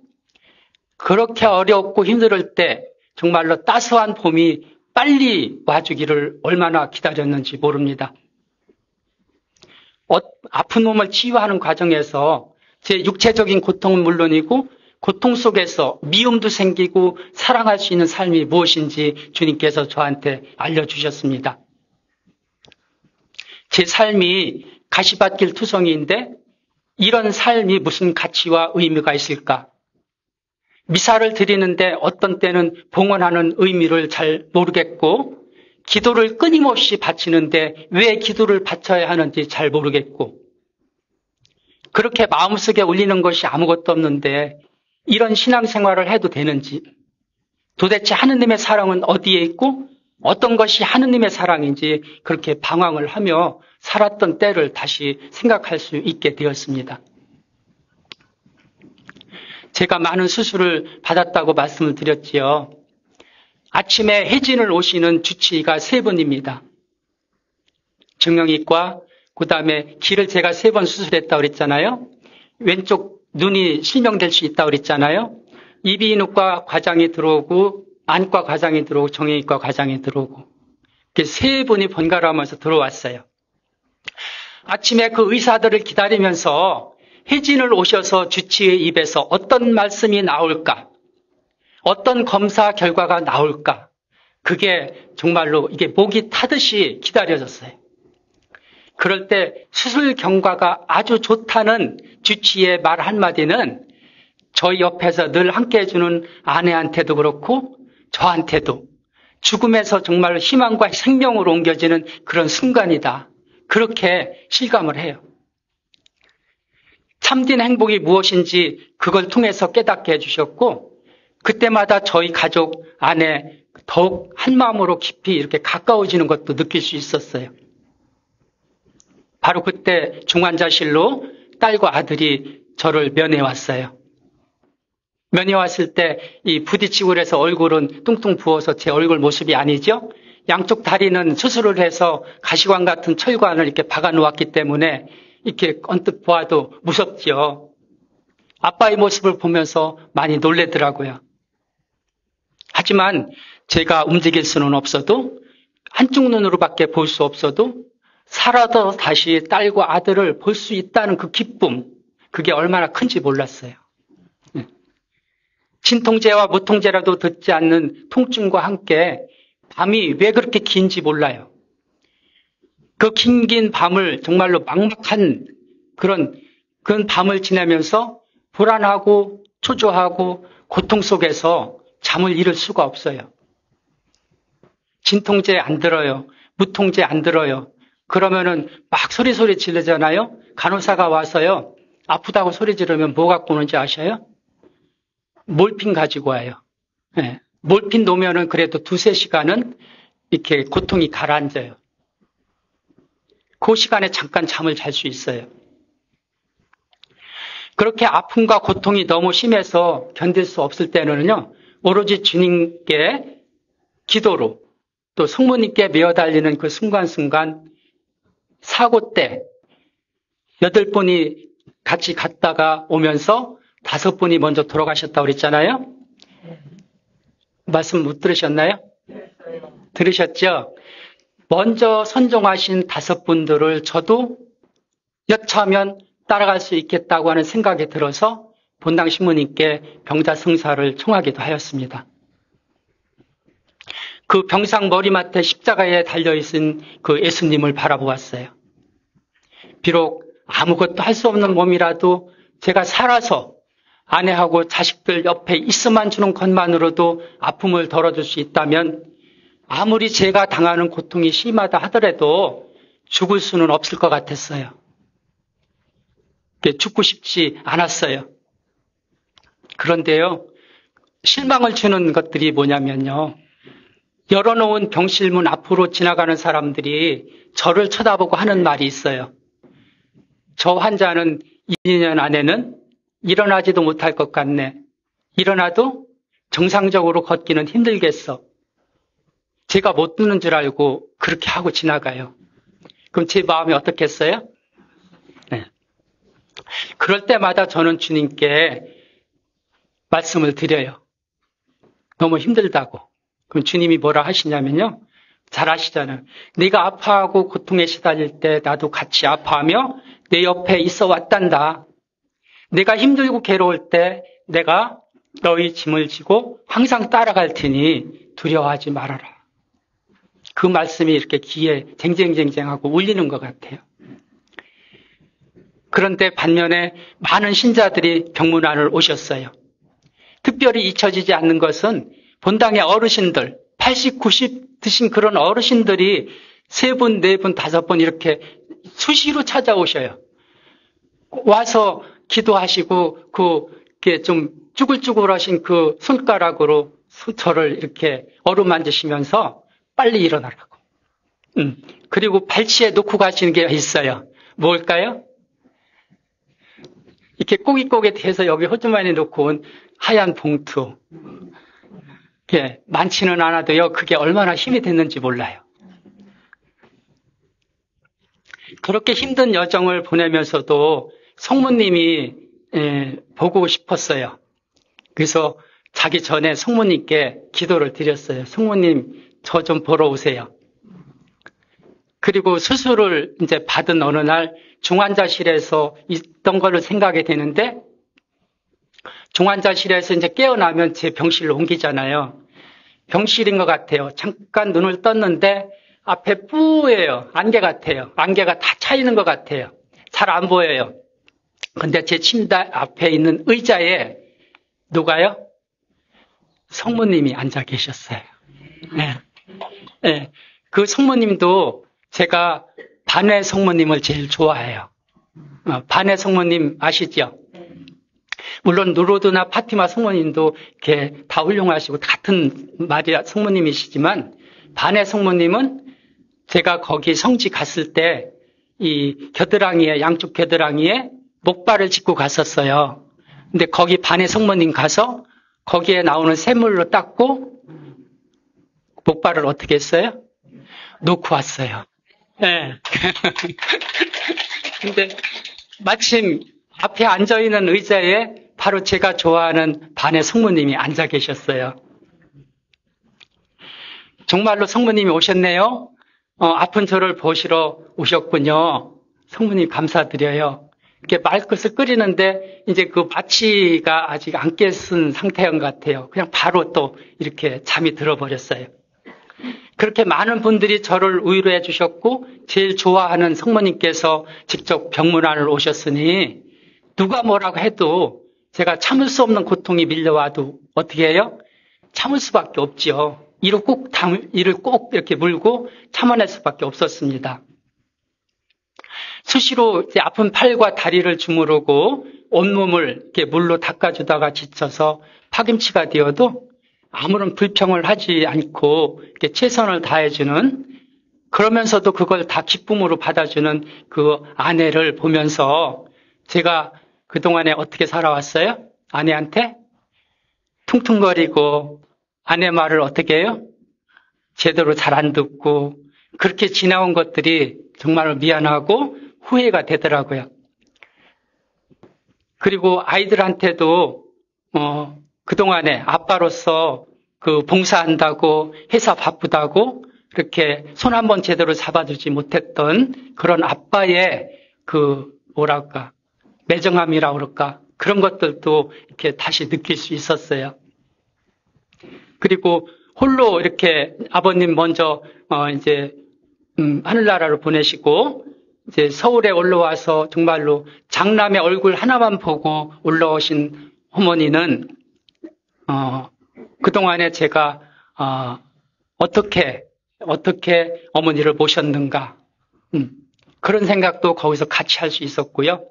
그렇게 어렵고 힘들 때 정말로 따스한 봄이 빨리 와주기를 얼마나 기다렸는지 모릅니다. 아픈 몸을 치유하는 과정에서 제 육체적인 고통은 물론이고 고통 속에서 미움도 생기고 사랑할 수 있는 삶이 무엇인지 주님께서 저한테 알려주셨습니다. 제 삶이 가시밭길 투성이인데 이런 삶이 무슨 가치와 의미가 있을까? 미사를 드리는데 어떤 때는 봉헌하는 의미를 잘 모르겠고 기도를 끊임없이 바치는데 왜 기도를 바쳐야 하는지 잘 모르겠고 그렇게 마음속에 올리는 것이 아무것도 없는데 이런 신앙생활을 해도 되는지 도대체 하느님의 사랑은 어디에 있고 어떤 것이 하느님의 사랑인지 그렇게 방황을 하며 살았던 때를 다시 생각할 수 있게 되었습니다. 제가 많은 수술을 받았다고 말씀을 드렸지요. 아침에 해진을 오시는 주치의가 3분입니다. 정형외과, 그 다음에 귀를 제가 3번 수술했다고 그랬잖아요. 왼쪽 눈이 실명될 수 있다고 그랬잖아요. 이비인후과 과장이 들어오고 안과 과장이 들어오고 정형외과 과장이 들어오고 이렇게 3분이 번갈아가면서 들어왔어요. 아침에 그 의사들을 기다리면서 해진을 오셔서 주치의 입에서 어떤 말씀이 나올까? 어떤 검사 결과가 나올까? 그게 정말로 이게 목이 타듯이 기다려졌어요. 그럴 때 수술 경과가 아주 좋다는 주치의 말 한마디는 저희 옆에서 늘 함께 해주는 아내한테도 그렇고 저한테도 죽음에서 정말 희망과 생명으로 옮겨지는 그런 순간이다. 그렇게 실감을 해요. 참된 행복이 무엇인지 그걸 통해서 깨닫게 해주셨고 그때마다 저희 가족 안에 더욱 한마음으로 깊이 이렇게 가까워지는 것도 느낄 수 있었어요. 바로 그때 중환자실로 딸과 아들이 저를 면회왔어요. 면회왔을 때 이 부딪히고 그래서 얼굴은 뚱뚱 부어서 제 얼굴 모습이 아니죠. 양쪽 다리는 수술을 해서 가시관 같은 철관을 이렇게 박아 놓았기 때문에 이렇게 언뜻 보아도 무섭지요. 아빠의 모습을 보면서 많이 놀래더라고요. 하지만 제가 움직일 수는 없어도 한쪽 눈으로밖에 볼 수 없어도 살아도 다시 딸과 아들을 볼 수 있다는 그 기쁨, 그게 얼마나 큰지 몰랐어요. 진통제와 무통제라도 듣지 않는 통증과 함께 밤이 왜 그렇게 긴지 몰라요. 그 긴 밤을 정말로 막막한 그런 밤을 지내면서 불안하고 초조하고 고통 속에서 잠을 이룰 수가 없어요. 진통제 안 들어요. 무통제 안 들어요. 그러면은 막 소리 지르잖아요. 간호사가 와서요. 아프다고 소리 지르면 뭐 갖고 오는지 아셔요? 몰핀 가지고 와요. 네. 몰핀 놓으면은 그래도 2-3시간은 이렇게 고통이 가라앉아요. 그 시간에 잠깐 잠을 잘 수 있어요. 그렇게 아픔과 고통이 너무 심해서 견딜 수 없을 때는요, 오로지 주님께 기도로 또 성모님께 메어달리는 그 순간순간 사고 때 8분이 같이 갔다가 오면서 5분이 먼저 돌아가셨다고 그랬잖아요. 말씀 못 들으셨나요? 들으셨죠? 먼저 선종하신 5분들을 저도 여차하면 따라갈 수 있겠다고 하는 생각이 들어서 본당 신부님께 병자성사를 청하기도 하였습니다. 그 병상 머리맡에 십자가에 달려있은 그 예수님을 바라보았어요. 비록 아무것도 할 수 없는 몸이라도 제가 살아서 아내하고 자식들 옆에 있어만 주는 것만으로도 아픔을 덜어줄 수 있다면 아무리 제가 당하는 고통이 심하다 하더라도 죽을 수는 없을 것 같았어요. 죽고 싶지 않았어요. 그런데요, 실망을 주는 것들이 뭐냐면요. 열어놓은 병실문 앞으로 지나가는 사람들이 저를 쳐다보고 하는 말이 있어요. 저 환자는 2년 안에는 일어나지도 못할 것 같네. 일어나도 정상적으로 걷기는 힘들겠어. 제가 못 듣는 줄 알고 그렇게 하고 지나가요. 그럼 제 마음이 어떻겠어요? 네. 그럴 때마다 저는 주님께 말씀을 드려요. 너무 힘들다고. 그럼 주님이 뭐라 하시냐면요. 잘 아시잖아요. 네가 아파하고 고통에 시달릴 때 나도 같이 아파하며 내 옆에 있어 왔단다. 내가 힘들고 괴로울 때 내가 너희 짐을 지고 항상 따라갈 테니 두려워하지 말아라. 그 말씀이 이렇게 귀에 쟁쟁쟁쟁하고 울리는 것 같아요. 그런데 반면에 많은 신자들이 병문 안을 오셨어요. 특별히 잊혀지지 않는 것은 본당의 어르신들, 80, 90 드신 그런 어르신들이 3분, 4분, 5분 이렇게 수시로 찾아오셔요. 와서 기도하시고 그게 좀 쭈글쭈글하신 그 손가락으로 저를 이렇게 어루만지시면서 빨리 일어나라고. 그리고 발치에 놓고 가시는 게 있어요. 뭘까요? 이렇게 꼬깃꼬깃해서 여기 호주머니에 놓고 온 하얀 봉투. 많지는 않아도요, 그게 얼마나 힘이 됐는지 몰라요. 그렇게 힘든 여정을 보내면서도 성모님이 보고 싶었어요. 그래서 자기 전에 성모님께 기도를 드렸어요. 성모님, 저 좀 보러 오세요. 그리고 수술을 이제 받은 어느 날 중환자실에서 있던 거를 생각이 되는데, 중환자실에서 이제 깨어나면 제 병실로 옮기잖아요. 병실인 것 같아요. 잠깐 눈을 떴는데 앞에 뿌예요. 안개 같아요. 안개가 다 차 있는 것 같아요. 잘 안 보여요. 근데 제 침대 앞에 있는 의자에 누가요? 성모님이 앉아 계셨어요. 네. 네. 그 성모님도 제가 반외 성모님을 제일 좋아해요. 반외 성모님 아시죠? 물론 누로드나 파티마 성모님도 이렇게 다 훌륭하시고 같은 마리아 성모님이시지만 반외 성모님은 제가 거기 성지 갔을 때 이 겨드랑이에 양쪽 겨드랑이에 목발을 짚고 갔었어요. 근데 거기 반외 성모님 가서 거기에 나오는 샘물로 닦고 목발을 어떻게 했어요? 놓고 왔어요. 네. 근데 마침 앞에 앉아있는 의자에 바로 제가 좋아하는 반의 성모님이 앉아 계셨어요. 정말로 성모님이 오셨네요. 아픈 저를 보시러 오셨군요. 성모님 감사드려요. 이렇게 말끝을 끓이는데 이제 그 마취가 아직 안 깼은 상태인 것 같아요. 그냥 바로 또 이렇게 잠이 들어버렸어요. 그렇게 많은 분들이 저를 위로해 주셨고 제일 좋아하는 성모님께서 직접 병문안을 오셨으니 누가 뭐라고 해도 제가 참을 수 없는 고통이 밀려와도 어떻게 해요? 참을 수밖에 없지요. 이를 꼭 이렇게 물고 참아낼 수밖에 없었습니다. 수시로 이제 아픈 팔과 다리를 주무르고 온몸을 이렇게 물로 닦아주다가 지쳐서 파김치가 되어도 아무런 불평을 하지 않고 이렇게 최선을 다해주는, 그러면서도 그걸 다 기쁨으로 받아주는 그 아내를 보면서 제가 그동안에 어떻게 살아왔어요? 아내한테 퉁퉁거리고 아내 말을 어떻게 해요? 제대로 잘 안 듣고 그렇게 지나온 것들이 정말 미안하고 후회가 되더라고요. 그리고 아이들한테도 그동안에 아빠로서 그 봉사한다고 회사 바쁘다고 그렇게 손 한번 제대로 잡아주지 못했던 그런 아빠의 그 뭐랄까 매정함이라고 그럴까 그런 것들도 이렇게 다시 느낄 수 있었어요. 그리고 홀로 이렇게 아버님 먼저 이제 하늘나라로 보내시고 이제 서울에 올라와서 정말로 장남의 얼굴 하나만 보고 올라오신 어머니는 그동안에 제가 어떻게 어머니를 모셨는가 그런 생각도 거기서 같이 할 수 있었고요.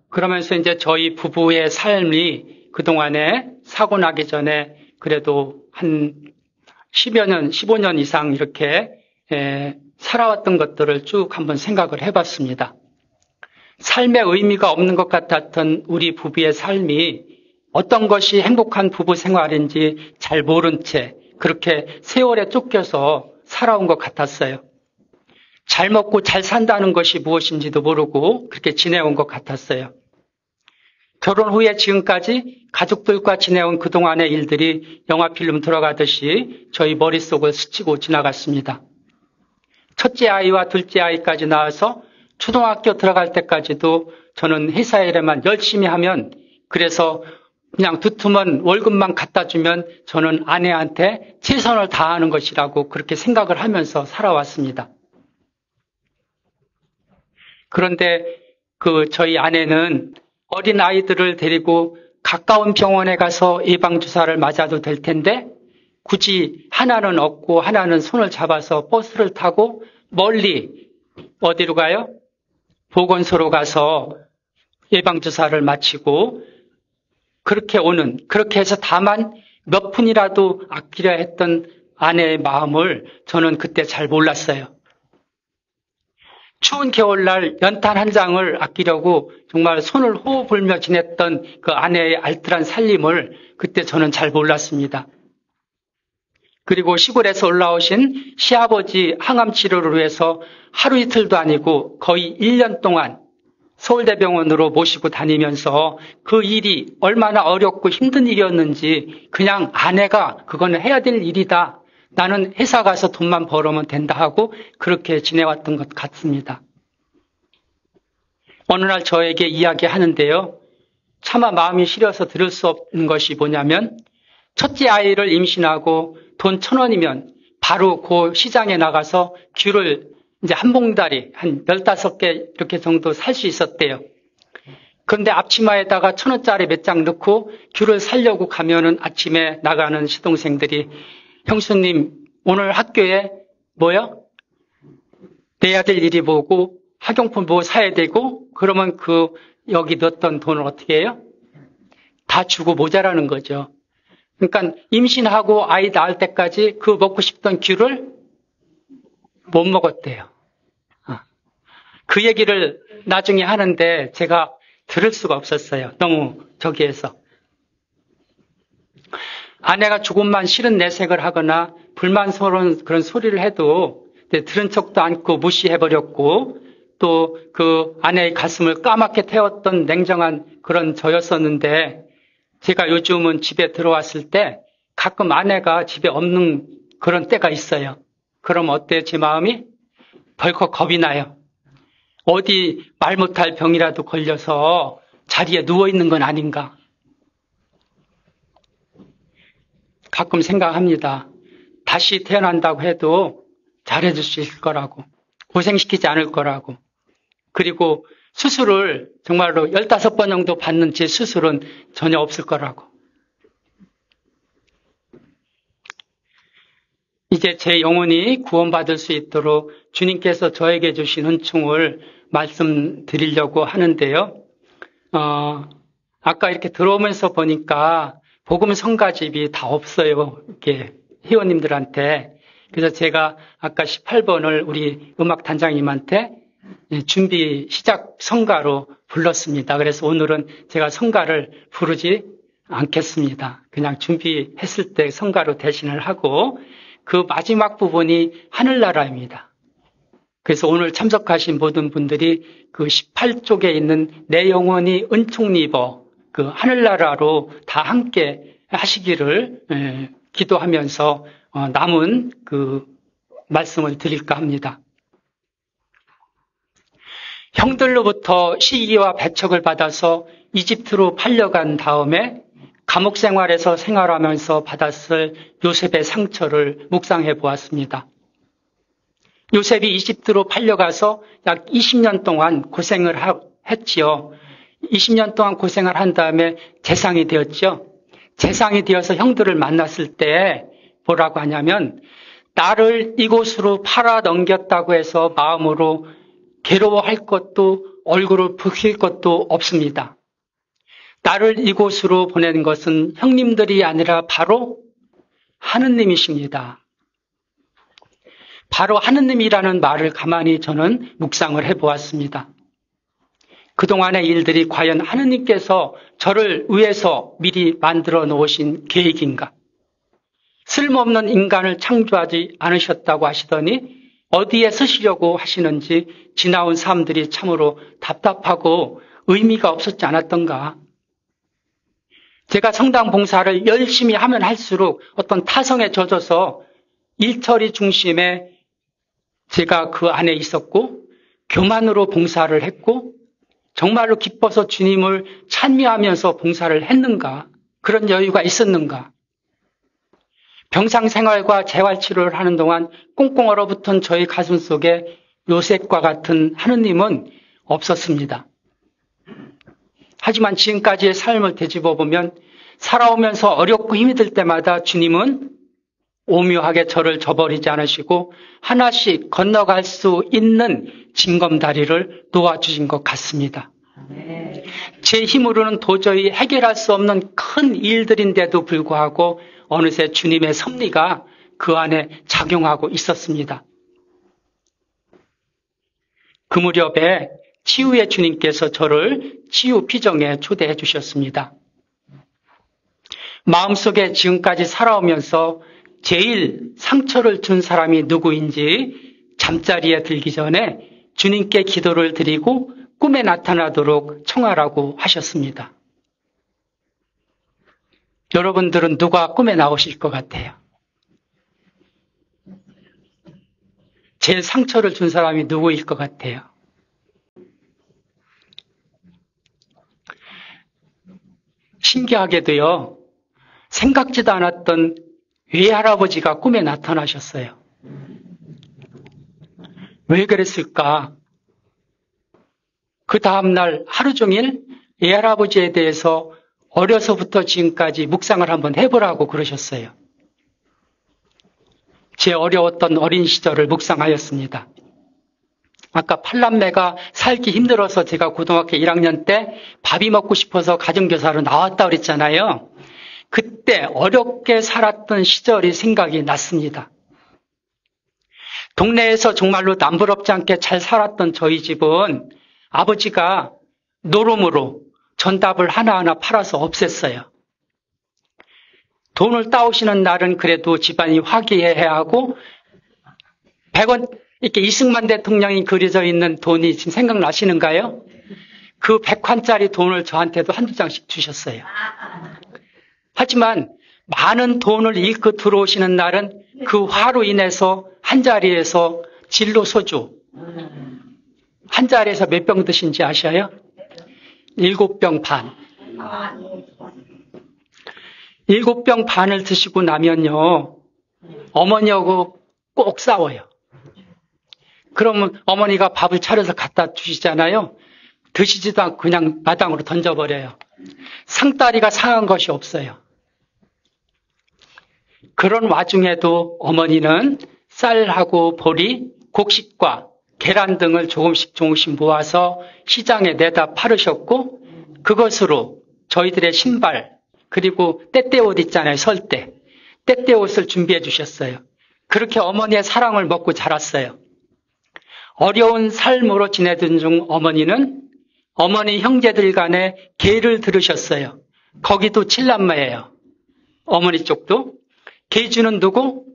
그러면서 이제 저희 부부의 삶이 그동안에 사고 나기 전에 그래도 한 10여 년, 15년 이상 이렇게 살아왔던 것들을 쭉 한번 생각을 해봤습니다. 삶의 의미가 없는 것 같았던 우리 부부의 삶이 어떤 것이 행복한 부부 생활인지 잘 모른 채 그렇게 세월에 쫓겨서 살아온 것 같았어요. 잘 먹고 잘 산다는 것이 무엇인지도 모르고 그렇게 지내온 것 같았어요. 결혼 후에 지금까지 가족들과 지내온 그동안의 일들이 영화 필름 들어가듯이 저희 머릿속을 스치고 지나갔습니다. 첫째 아이와 둘째 아이까지 낳아서 초등학교 들어갈 때까지도 저는 회사 일에만 열심히 하면 그래서 그냥 두툼한 월급만 갖다 주면 저는 아내한테 최선을 다하는 것이라고 그렇게 생각을 하면서 살아왔습니다. 그런데 저희 아내는 어린 아이들을 데리고 가까운 병원에 가서 예방주사를 맞아도 될 텐데 굳이 하나는 없고 하나는 손을 잡아서 버스를 타고 멀리 어디로 가요? 보건소로 가서 예방주사를 마치고 그렇게 해서 다만 몇 푼이라도 아끼려 했던 아내의 마음을 저는 그때 잘 몰랐어요. 추운 겨울날 연탄 한 장을 아끼려고 정말 손을 호호 불며 지냈던 그 아내의 알뜰한 살림을 그때 저는 잘 몰랐습니다. 그리고 시골에서 올라오신 시아버지 항암 치료를 위해서 하루 이틀도 아니고 거의 1년 동안 서울대병원으로 모시고 다니면서 그 일이 얼마나 어렵고 힘든 일이었는지 그냥 아내가 그거는 해야 될 일이다. 나는 회사 가서 돈만 벌으면 된다 하고 그렇게 지내왔던 것 같습니다. 어느 날 저에게 이야기하는데요. 차마 마음이 시려서 들을 수 없는 것이 뭐냐면 첫째 아이를 임신하고 돈 1,000원이면 바로 그 시장에 나가서 귤을 이제 한 봉다리 한 15개 이렇게 정도 살 수 있었대요. 그런데 앞치마에다가 1,000원짜리 몇 장 넣고 귤을 사려고 가면은 아침에 나가는 시동생들이 형수님, 오늘 학교에 뭐요? 내야 될 일이 뭐고, 학용품 뭐 사야 되고, 그러면 여기 넣었던 돈을 어떻게 해요? 다 주고 모자라는 거죠. 그러니까 임신하고 아이 낳을 때까지 그 먹고 싶던 귤을 못 먹었대요. 그 얘기를 나중에 하는데 제가 들을 수가 없었어요. 너무 저기에서. 아내가 조금만 싫은 내색을 하거나 불만스러운 그런 소리를 해도 들은 척도 않고 무시해버렸고 또 그 아내의 가슴을 까맣게 태웠던 냉정한 그런 저였었는데 제가 요즘은 집에 들어왔을 때 가끔 아내가 집에 없는 그런 때가 있어요. 그럼 어때요? 제 마음이? 덜컥 겁이 나요. 어디 말 못할 병이라도 걸려서 자리에 누워있는 건 아닌가. 가끔 생각합니다. 다시 태어난다고 해도 잘해줄 수 있을 거라고. 고생시키지 않을 거라고. 그리고 수술을 정말로 15번 정도 받는 제 수술은 전혀 없을 거라고. 이제 제 영혼이 구원받을 수 있도록 주님께서 저에게 주신 은총을 말씀드리려고 하는데요. 아까 이렇게 들어오면서 보니까 복음 성가집이 다 없어요. 이렇게 회원님들한테. 그래서 제가 아까 18번을 우리 음악 단장님한테 준비 시작 성가로 불렀습니다. 그래서 오늘은 제가 성가를 부르지 않겠습니다. 그냥 준비했을 때 성가로 대신을 하고 그 마지막 부분이 하늘나라입니다. 그래서 오늘 참석하신 모든 분들이 그 18쪽에 있는 내 영혼이 은총 입어 그 하늘나라로 다 함께 하시기를 기도하면서 남은 그 말씀을 드릴까 합니다. 형들로부터 시기와 배척을 받아서 이집트로 팔려간 다음에 감옥 생활에서 생활하면서 받았을 요셉의 상처를 묵상해 보았습니다. 요셉이 이집트로 팔려가서 약 20년 동안 고생을 했지요. 20년 동안 고생을 한 다음에 재상이 되었죠. 재상이 되어서 형들을 만났을 때 뭐라고 하냐면 나를 이곳으로 팔아 넘겼다고 해서 마음으로 괴로워할 것도 얼굴을 붉힐 것도 없습니다. 나를 이곳으로 보낸 것은 형님들이 아니라 바로 하느님이십니다. 바로 하느님이라는 말을 가만히 저는 묵상을 해보았습니다. 그동안의 일들이 과연 하느님께서 저를 위해서 미리 만들어 놓으신 계획인가? 쓸모없는 인간을 창조하지 않으셨다고 하시더니 어디에 쓰시려고 하시는지 지나온 삶들이 참으로 답답하고 의미가 없었지 않았던가. 제가 성당 봉사를 열심히 하면 할수록 어떤 타성에 젖어서 일처리 중심에 제가 그 안에 있었고 교만으로 봉사를 했고 정말로 기뻐서 주님을 찬미하면서 봉사를 했는가? 그런 여유가 있었는가? 병상생활과 재활치료를 하는 동안 꽁꽁 얼어붙은 저의 가슴 속에 요셉과 같은 하느님은 없었습니다. 하지만 지금까지의 삶을 되짚어 보면 살아오면서 어렵고 힘이 들 때마다 주님은 오묘하게 저를 저버리지 않으시고 하나씩 건너갈 수 있는 징검다리를 놓아주신 것 같습니다. 제 힘으로는 도저히 해결할 수 없는 큰 일들인데도 불구하고 어느새 주님의 섭리가 그 안에 작용하고 있었습니다. 그 무렵에 치유의 주님께서 저를 치유 피정에 초대해 주셨습니다. 마음속에 지금까지 살아오면서 제일 상처를 준 사람이 누구인지 잠자리에 들기 전에 주님께 기도를 드리고 꿈에 나타나도록 청하라고 하셨습니다. 여러분들은 누가 꿈에 나오실 것 같아요? 제일 상처를 준 사람이 누구일 것 같아요? 신기하게도요, 생각지도 않았던 외할아버지가 꿈에 나타나셨어요. 왜 그랬을까? 그 다음날 하루 종일 외할아버지에 대해서 어려서부터 지금까지 묵상을 한번 해보라고 그러셨어요. 제 어려웠던 어린 시절을 묵상하였습니다. 아까 팔남매가 살기 힘들어서 제가 고등학교 1학년 때 밥이 먹고 싶어서 가정교사로 나왔다 그랬잖아요. 그때 어렵게 살았던 시절이 생각이 났습니다. 동네에서 정말로 남부럽지 않게 잘 살았던 저희 집은 아버지가 노름으로 전답을 하나하나 팔아서 없앴어요. 돈을 따오시는 날은 그래도 집안이 화기애애해야 하고 100원 이렇게 이승만 대통령이 그려져 있는 돈이 지금 생각나시는가요? 그 100환짜리 돈을 저한테도 한두 장씩 주셨어요. 하지만 많은 돈을 잃고 들어오시는 날은 그 화로 인해서 한 자리에서 진로 소주 한 자리에서 몇 병 드신지 아셔요? 7병 반. 7병 반을 드시고 나면요, 어머니하고 꼭 싸워요. 그러면 어머니가 밥을 차려서 갖다 주시잖아요. 드시지도 않고 그냥 마당으로 던져버려요. 상다리가 상한 것이 없어요. 그런 와중에도 어머니는 쌀하고 보리, 곡식과 계란 등을 조금씩 모아서 시장에 내다 팔으셨고, 그것으로 저희들의 신발, 그리고 때때옷 있잖아요, 설 때. 때때옷을 준비해 주셨어요. 그렇게 어머니의 사랑을 먹고 자랐어요. 어려운 삶으로 지내던 중 어머니는 어머니 형제들 간에 계를 들으셨어요. 거기도 7남매예요. 어머니 쪽도. 계주는 누구?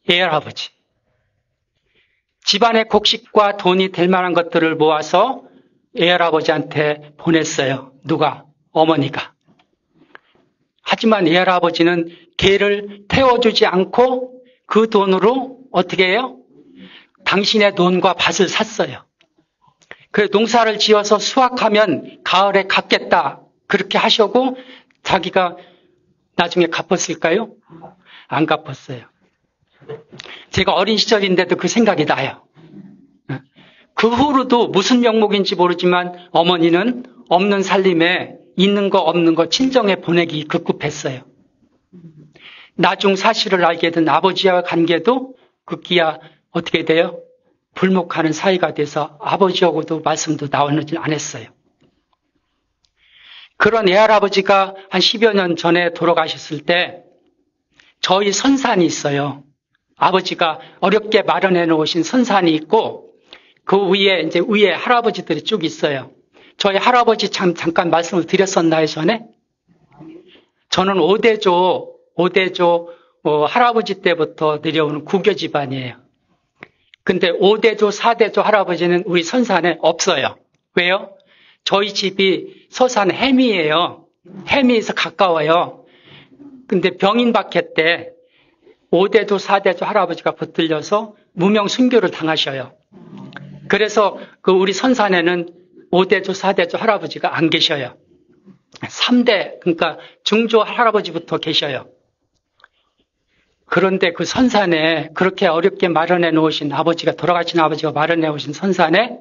예할아버지. 집안의 곡식과 돈이 될 만한 것들을 모아서 예할아버지한테 보냈어요. 누가? 어머니가. 하지만 예할아버지는 계를 태워주지 않고 그 돈으로 어떻게 해요? 당신의 논과 밭을 샀어요. 그 농사를 지어서 수확하면 가을에 갚겠다. 그렇게 하시고 자기가 나중에 갚았을까요? 안 갚았어요. 제가 어린 시절인데도 그 생각이 나요. 그 후로도 무슨 명목인지 모르지만 어머니는 없는 살림에 있는 거 없는 거 친정에 보내기 급급했어요. 나중 사실을 알게 된 아버지와 관계도 급기야 어떻게 돼요? 불목하는 사이가 돼서 아버지하고도 말씀도 나오지 않았어요. 그런 애할아버지가 한 10여 년 전에 돌아가셨을 때 저희 선산이 있어요. 아버지가 어렵게 마련해 놓으신 선산이 있고 그 위에 할아버지들이 쭉 있어요. 저희 할아버지 잠깐 말씀을 드렸었나요, 전에? 저는 5대조 할아버지 때부터 내려오는 구교 집안이에요. 근데 5대조, 4대조 할아버지는 우리 선산에 없어요. 왜요? 저희 집이 서산 해미예요. 해미에서 가까워요. 근데 병인박해 때 5대조, 4대조 할아버지가 붙들려서 무명 순교를 당하셔요. 그래서 그 우리 선산에는 5대조, 4대조 할아버지가 안 계셔요. 3대, 그러니까 중조 할아버지부터 계셔요. 그런데 그 선산에 그렇게 어렵게 마련해 놓으신 아버지가, 돌아가신 아버지가 마련해 오신 선산에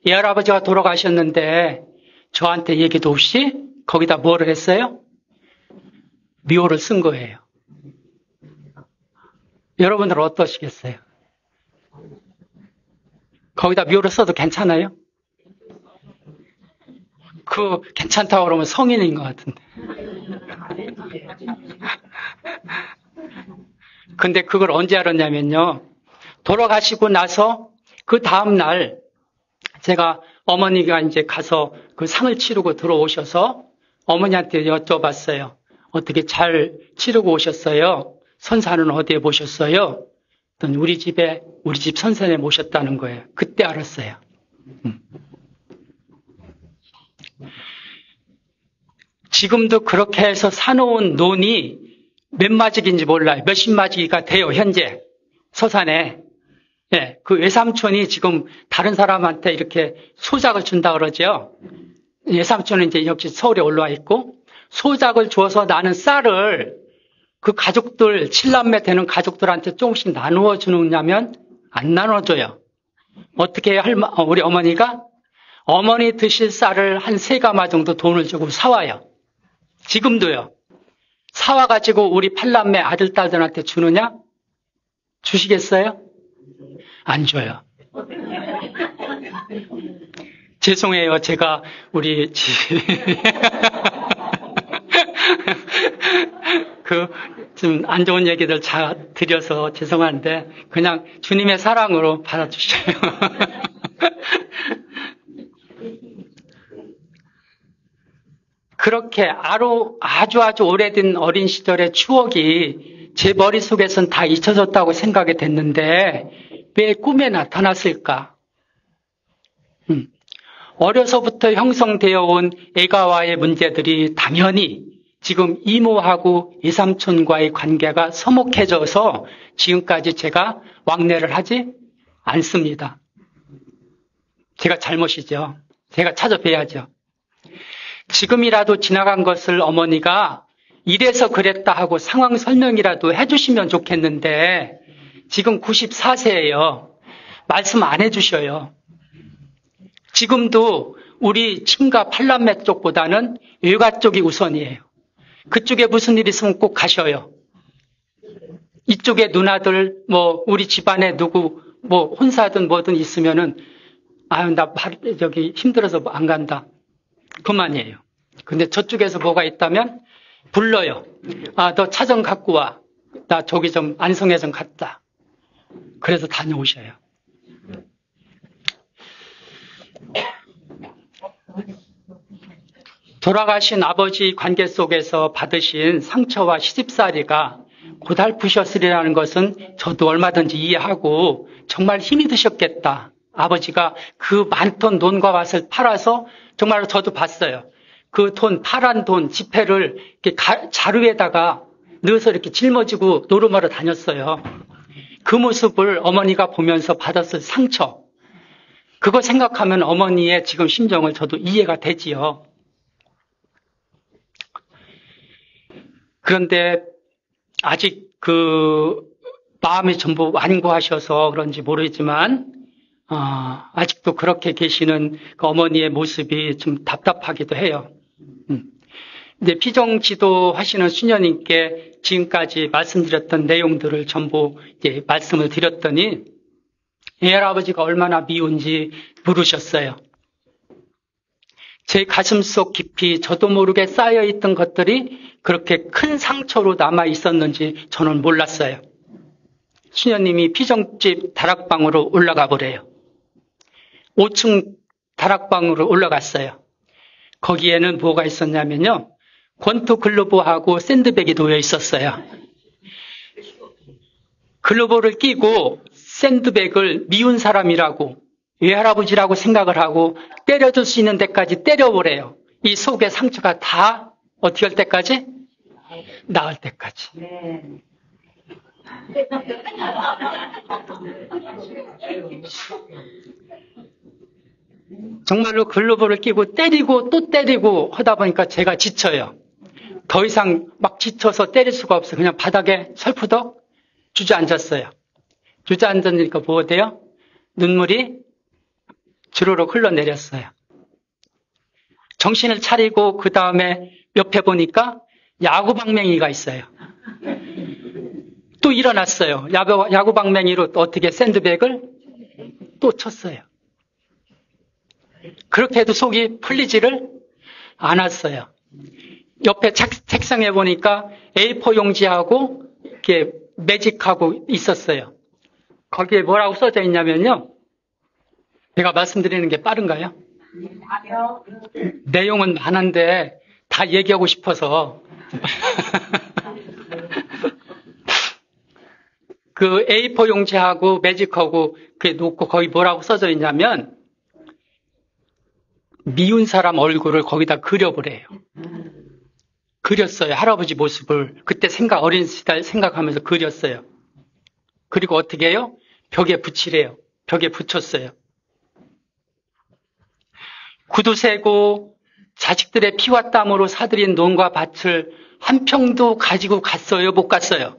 이 할아버지가 돌아가셨는데 저한테 얘기도 없이 거기다 뭐를 했어요? 묘를 쓴 거예요. 여러분들은 어떠시겠어요? 거기다 묘를 써도 괜찮아요? 괜찮다고 그러면 성인인 것 같은데. 근데 그걸 언제 알았냐면요. 돌아가시고 나서 그 다음날 제가 어머니가 이제 가서 그 상을 치르고 들어오셔서 어머니한테 여쭤봤어요. 어떻게 잘 치르고 오셨어요? 선산은 어디에 모셨어요? 우리 집 선산에 모셨다는 거예요. 그때 알았어요. 지금도 그렇게 해서 사놓은 논이 몇 마지기인지 몰라요. 몇십 마지기가 돼요, 현재. 서산에. 예, 그 외삼촌이 지금 다른 사람한테 이렇게 소작을 준다 그러죠. 외삼촌은 이제 역시 서울에 올라와 있고, 소작을 줘서 나는 쌀을 그 가족들, 7남매 되는 가족들한테 조금씩 나누어 주느냐면 안 나눠줘요. 어떻게 해요? 우리 어머니가? 어머니 드실 쌀을 한 3가마 정도 돈을 주고 사와요. 지금도요. 사와가지고 우리 8남매 아들, 딸들한테 주느냐? 주시겠어요? 안 줘요. 죄송해요. 제가 우리 집 좀 안 좋은 얘기들 드려서 죄송한데 그냥 주님의 사랑으로 받아주셔요. 그렇게 아주 오래된 어린 시절의 추억이 제 머릿속에선 다 잊혀졌다고 생각이 됐는데 왜 꿈에 나타났을까? 어려서부터 형성되어 온 애가와의 문제들이 당연히 지금 이모하고 이삼촌과의 관계가 서먹해져서 지금까지 제가 왕래를 하지 않습니다. 제가 잘못이죠. 제가 찾아뵈야죠. 지금이라도 지나간 것을 어머니가 이래서 그랬다 하고 상황 설명이라도 해주시면 좋겠는데 지금 94세예요. 말씀 안 해주셔요. 지금도 우리 친가 팔남매 쪽보다는 외가 쪽이 우선이에요. 그쪽에 무슨 일 있으면 꼭 가셔요. 이쪽에 누나들, 우리 집안에 누구, 혼사든 뭐든 있으면은, 나 힘들어서 안 간다. 그만이에요. 근데 저쪽에서 뭐가 있다면, 불러요. 너 차 좀 갖고 와. 나 저기 좀 안성에 좀 갔다. 그래서 다녀오셔요. 돌아가신 아버지 관계 속에서 받으신 상처와 시집살이가 고달프셨으리라는 것은 저도 얼마든지 이해하고 정말 힘이 드셨겠다. 아버지가 그 많던 논과 밭을 팔아서 정말로 저도 봤어요. 그 파란 돈, 지폐를 이렇게 자루에다가 넣어서 이렇게 짊어지고 노름하러 다녔어요. 그 모습을 어머니가 보면서 받았을 상처. 그거 생각하면 어머니의 지금 심정을 저도 이해가 되지요. 그런데 아직 마음이 전부 완고하셔서 그런지 모르지만 아직도 그렇게 계시는 그 어머니의 모습이 좀 답답하기도 해요. 근데 피정지도 하시는 수녀님께 지금까지 말씀드렸던 내용들을 전부 이제 말씀을 드렸더니 할아버지가 얼마나 미운지 물으셨어요. 제 가슴속 깊이 저도 모르게 쌓여있던 것들이 그렇게 큰 상처로 남아 있었는지 저는 몰랐어요. 수녀님이 피정집 다락방으로 올라가 보래요. 5층 다락방으로 올라갔어요. 거기에는 뭐가 있었냐면요. 권투 글러브하고 샌드백이 놓여 있었어요. 글러브를 끼고 샌드백을 미운 사람이라고 외할아버지라고 생각을 하고 때려줄 수 있는 데까지 때려보래요. 이 속의 상처가 다 어떻게 할 때까지? 나을 때까지. 네. 정말로 글러브를 끼고 때리고 또 때리고 하다 보니까 제가 지쳐요. 더 이상 막 지쳐서 때릴 수가 없어요. 그냥 바닥에 설푸덕 주저앉았어요. 주저앉으니까 뭐 돼요? 눈물이 주르륵 흘러내렸어요. 정신을 차리고 그 다음에 옆에 보니까 야구방맹이가 있어요. 또 일어났어요. 야구방맹이로 어떻게 샌드백을 또 쳤어요. 그렇게 해도 속이 풀리지를 않았어요. 옆에 책상에 보니까 A4 용지하고 이렇게 매직하고 있었어요. 거기에 뭐라고 써져 있냐면요. 제가 말씀드리는 게 빠른가요? 내용은 많은데 다 얘기하고 싶어서 그 A4 용지하고 매직하고 그게 놓고 거기 뭐라고 써져 있냐면 미운 사람 얼굴을 거기다 그려보래요. 그렸어요. 할아버지 모습을 그때 어린 시절 생각하면서 그렸어요. 그리고 어떻게 해요? 벽에 붙이래요. 벽에 붙였어요. 구두 세고 자식들의 피와 땀으로 사들인 논과 밭을 한 평도 가지고 갔어요? 못 갔어요?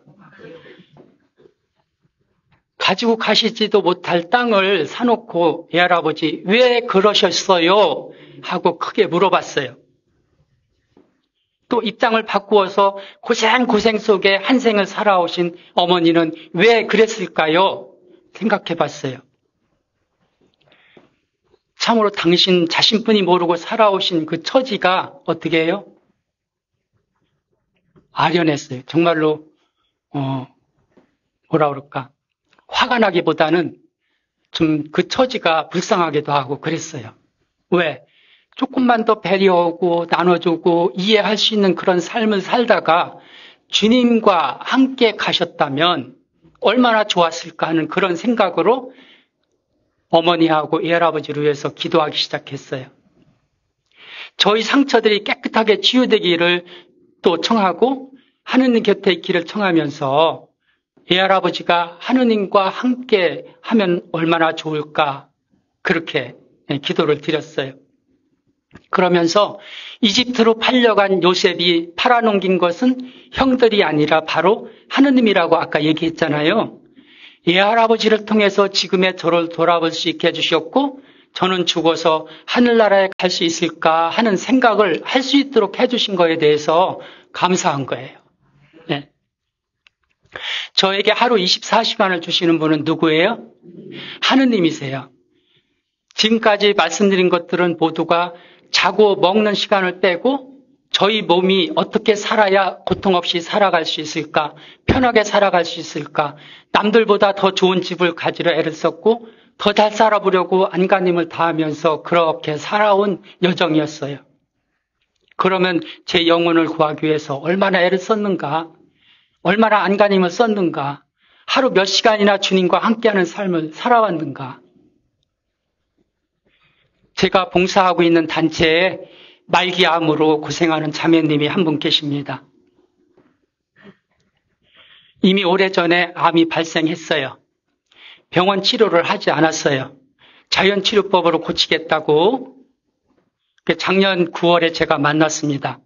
가지고 가시지도 못할 땅을 사놓고 외할아버지 왜 그러셨어요? 하고 크게 물어봤어요. 또 입장을 바꾸어서 고생 속에 한 생을 살아오신 어머니는 왜 그랬을까요? 생각해 봤어요. 참으로 당신 자신뿐이 모르고 살아오신 그 처지가 어떻게 해요? 아련했어요. 정말로 뭐라 그럴까? 화가 나기보다는 좀 그 처지가 불쌍하기도 하고 그랬어요. 왜? 조금만 더 배려하고 나눠주고 이해할 수 있는 그런 삶을 살다가 주님과 함께 가셨다면 얼마나 좋았을까 하는 그런 생각으로 어머니하고 외할아버지를 위해서 기도하기 시작했어요. 저희 상처들이 깨끗하게 치유되기를 또 청하고 하느님 곁에 있기를 청하면서 외할아버지가 하느님과 함께 하면 얼마나 좋을까 그렇게 기도를 드렸어요. 그러면서 이집트로 팔려간 요셉이 팔아넘긴 것은 형들이 아니라 바로 하느님이라고 아까 얘기했잖아요. 외할아버지를 통해서 지금의 저를 돌아볼 수 있게 해주셨고 저는 죽어서 하늘나라에 갈 수 있을까 하는 생각을 할 수 있도록 해주신 거에 대해서 감사한 거예요. 네. 저에게 하루 24시간을 주시는 분은 누구예요? 하느님이세요. 지금까지 말씀드린 것들은 모두가 자고 먹는 시간을 빼고 저희 몸이 어떻게 살아야 고통 없이 살아갈 수 있을까, 편하게 살아갈 수 있을까, 남들보다 더 좋은 집을 가지려 애를 썼고 더 잘 살아보려고 안간힘을 다하면서 그렇게 살아온 여정이었어요. 그러면 제 영혼을 구하기 위해서 얼마나 애를 썼는가, 얼마나 안간힘을 썼는가, 하루 몇 시간이나 주님과 함께하는 삶을 살아왔는가. 제가 봉사하고 있는 단체에 말기암으로 고생하는 자매님이 한 분 계십니다. 이미 오래전에 암이 발생했어요. 병원 치료를 하지 않았어요. 자연치료법으로 고치겠다고 작년 9월에 제가 만났습니다.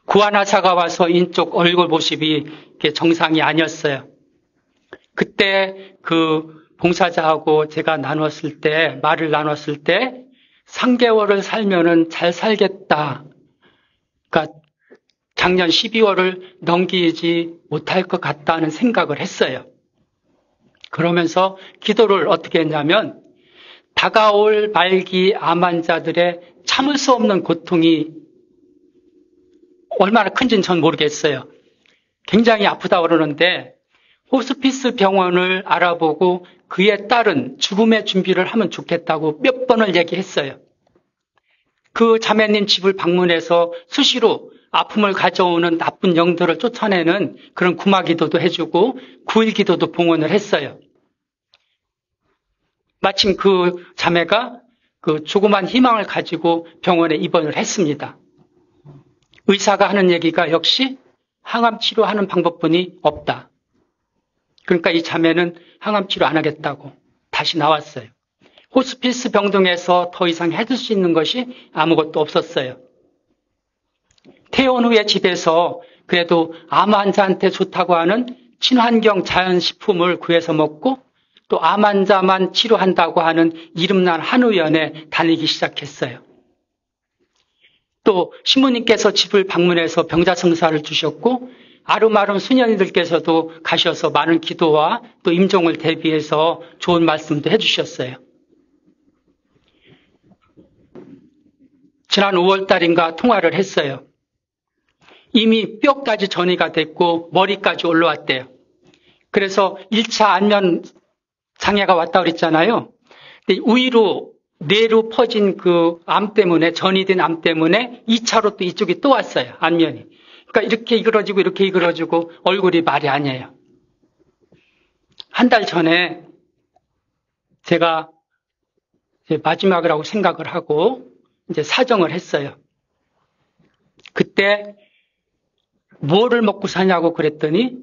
구안의사가 와서 인쪽 얼굴 모습이 정상이 아니었어요. 그때 그 봉사자하고 제가 말을 나눴을 때 3개월을 살면은 잘 살겠다. 그러니까 작년 12월을 넘기지 못할 것 같다는 생각을 했어요. 그러면서 기도를 어떻게 했냐면 다가올 말기 암 환자들의 참을 수 없는 고통이 얼마나 큰지는 전 모르겠어요. 굉장히 아프다 그러는데 호스피스 병원을 알아보고 그에 따른 죽음의 준비를 하면 좋겠다고 몇 번을 얘기했어요. 그 자매님 집을 방문해서 수시로 아픔을 가져오는 나쁜 영들을 쫓아내는 그런 구마기도도 해주고 9일 기도도 봉헌을 했어요. 마침 그 자매가 그 조그만 희망을 가지고 병원에 입원을 했습니다. 의사가 하는 얘기가 역시 항암 치료하는 방법뿐이 없다. 그러니까 이 자매는 항암 치료 안 하겠다고 다시 나왔어요. 호스피스 병동에서 더 이상 해줄 수 있는 것이 아무것도 없었어요. 퇴원 후에 집에서 그래도 암 환자한테 좋다고 하는 친환경 자연식품을 구해서 먹고 또 암 환자만 치료한다고 하는 이름난 한의원에 다니기 시작했어요. 또 신부님께서 집을 방문해서 병자성사를 주셨고 아름아름 수녀님들께서도 가셔서 많은 기도와 또 임종을 대비해서 좋은 말씀도 해주셨어요. 지난 5월 달인가 통화를 했어요. 이미 뼈까지 전이가 됐고 머리까지 올라왔대요. 그래서 1차 안면 장애가 왔다고 그랬잖아요. 근데 위로 뇌로 퍼진 그 암 때문에, 전이 된 암 때문에 2차로 또 이쪽이 또 왔어요. 안면이. 그러니까 이렇게 이그러지고 이렇게 이그러지고 얼굴이 말이 아니에요. 한 달 전에 제가 이제 마지막이라고 생각을 하고 이제 사정을 했어요. 그때 뭐를 먹고 사냐고 그랬더니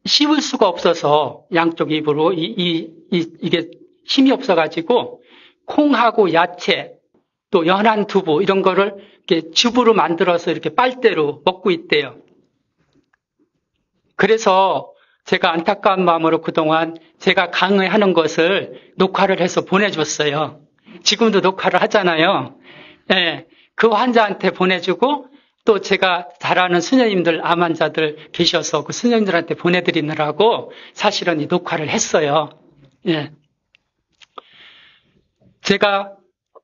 씹을 수가 없어서 양쪽 입으로 이게 힘이 없어가지고 콩하고 야채 또 연한 두부 이런 거를 이렇게 즙으로 만들어서 이렇게 빨대로 먹고 있대요. 그래서 제가 안타까운 마음으로 그동안 제가 강의하는 것을 녹화를 해서 보내줬어요. 지금도 녹화를 하잖아요. 네, 그 환자한테 보내주고 또 제가 잘 아는 수녀님들, 암 환자들 계셔서 그 수녀님들한테 보내드리느라고 사실은 이 녹화를 했어요. 예. 제가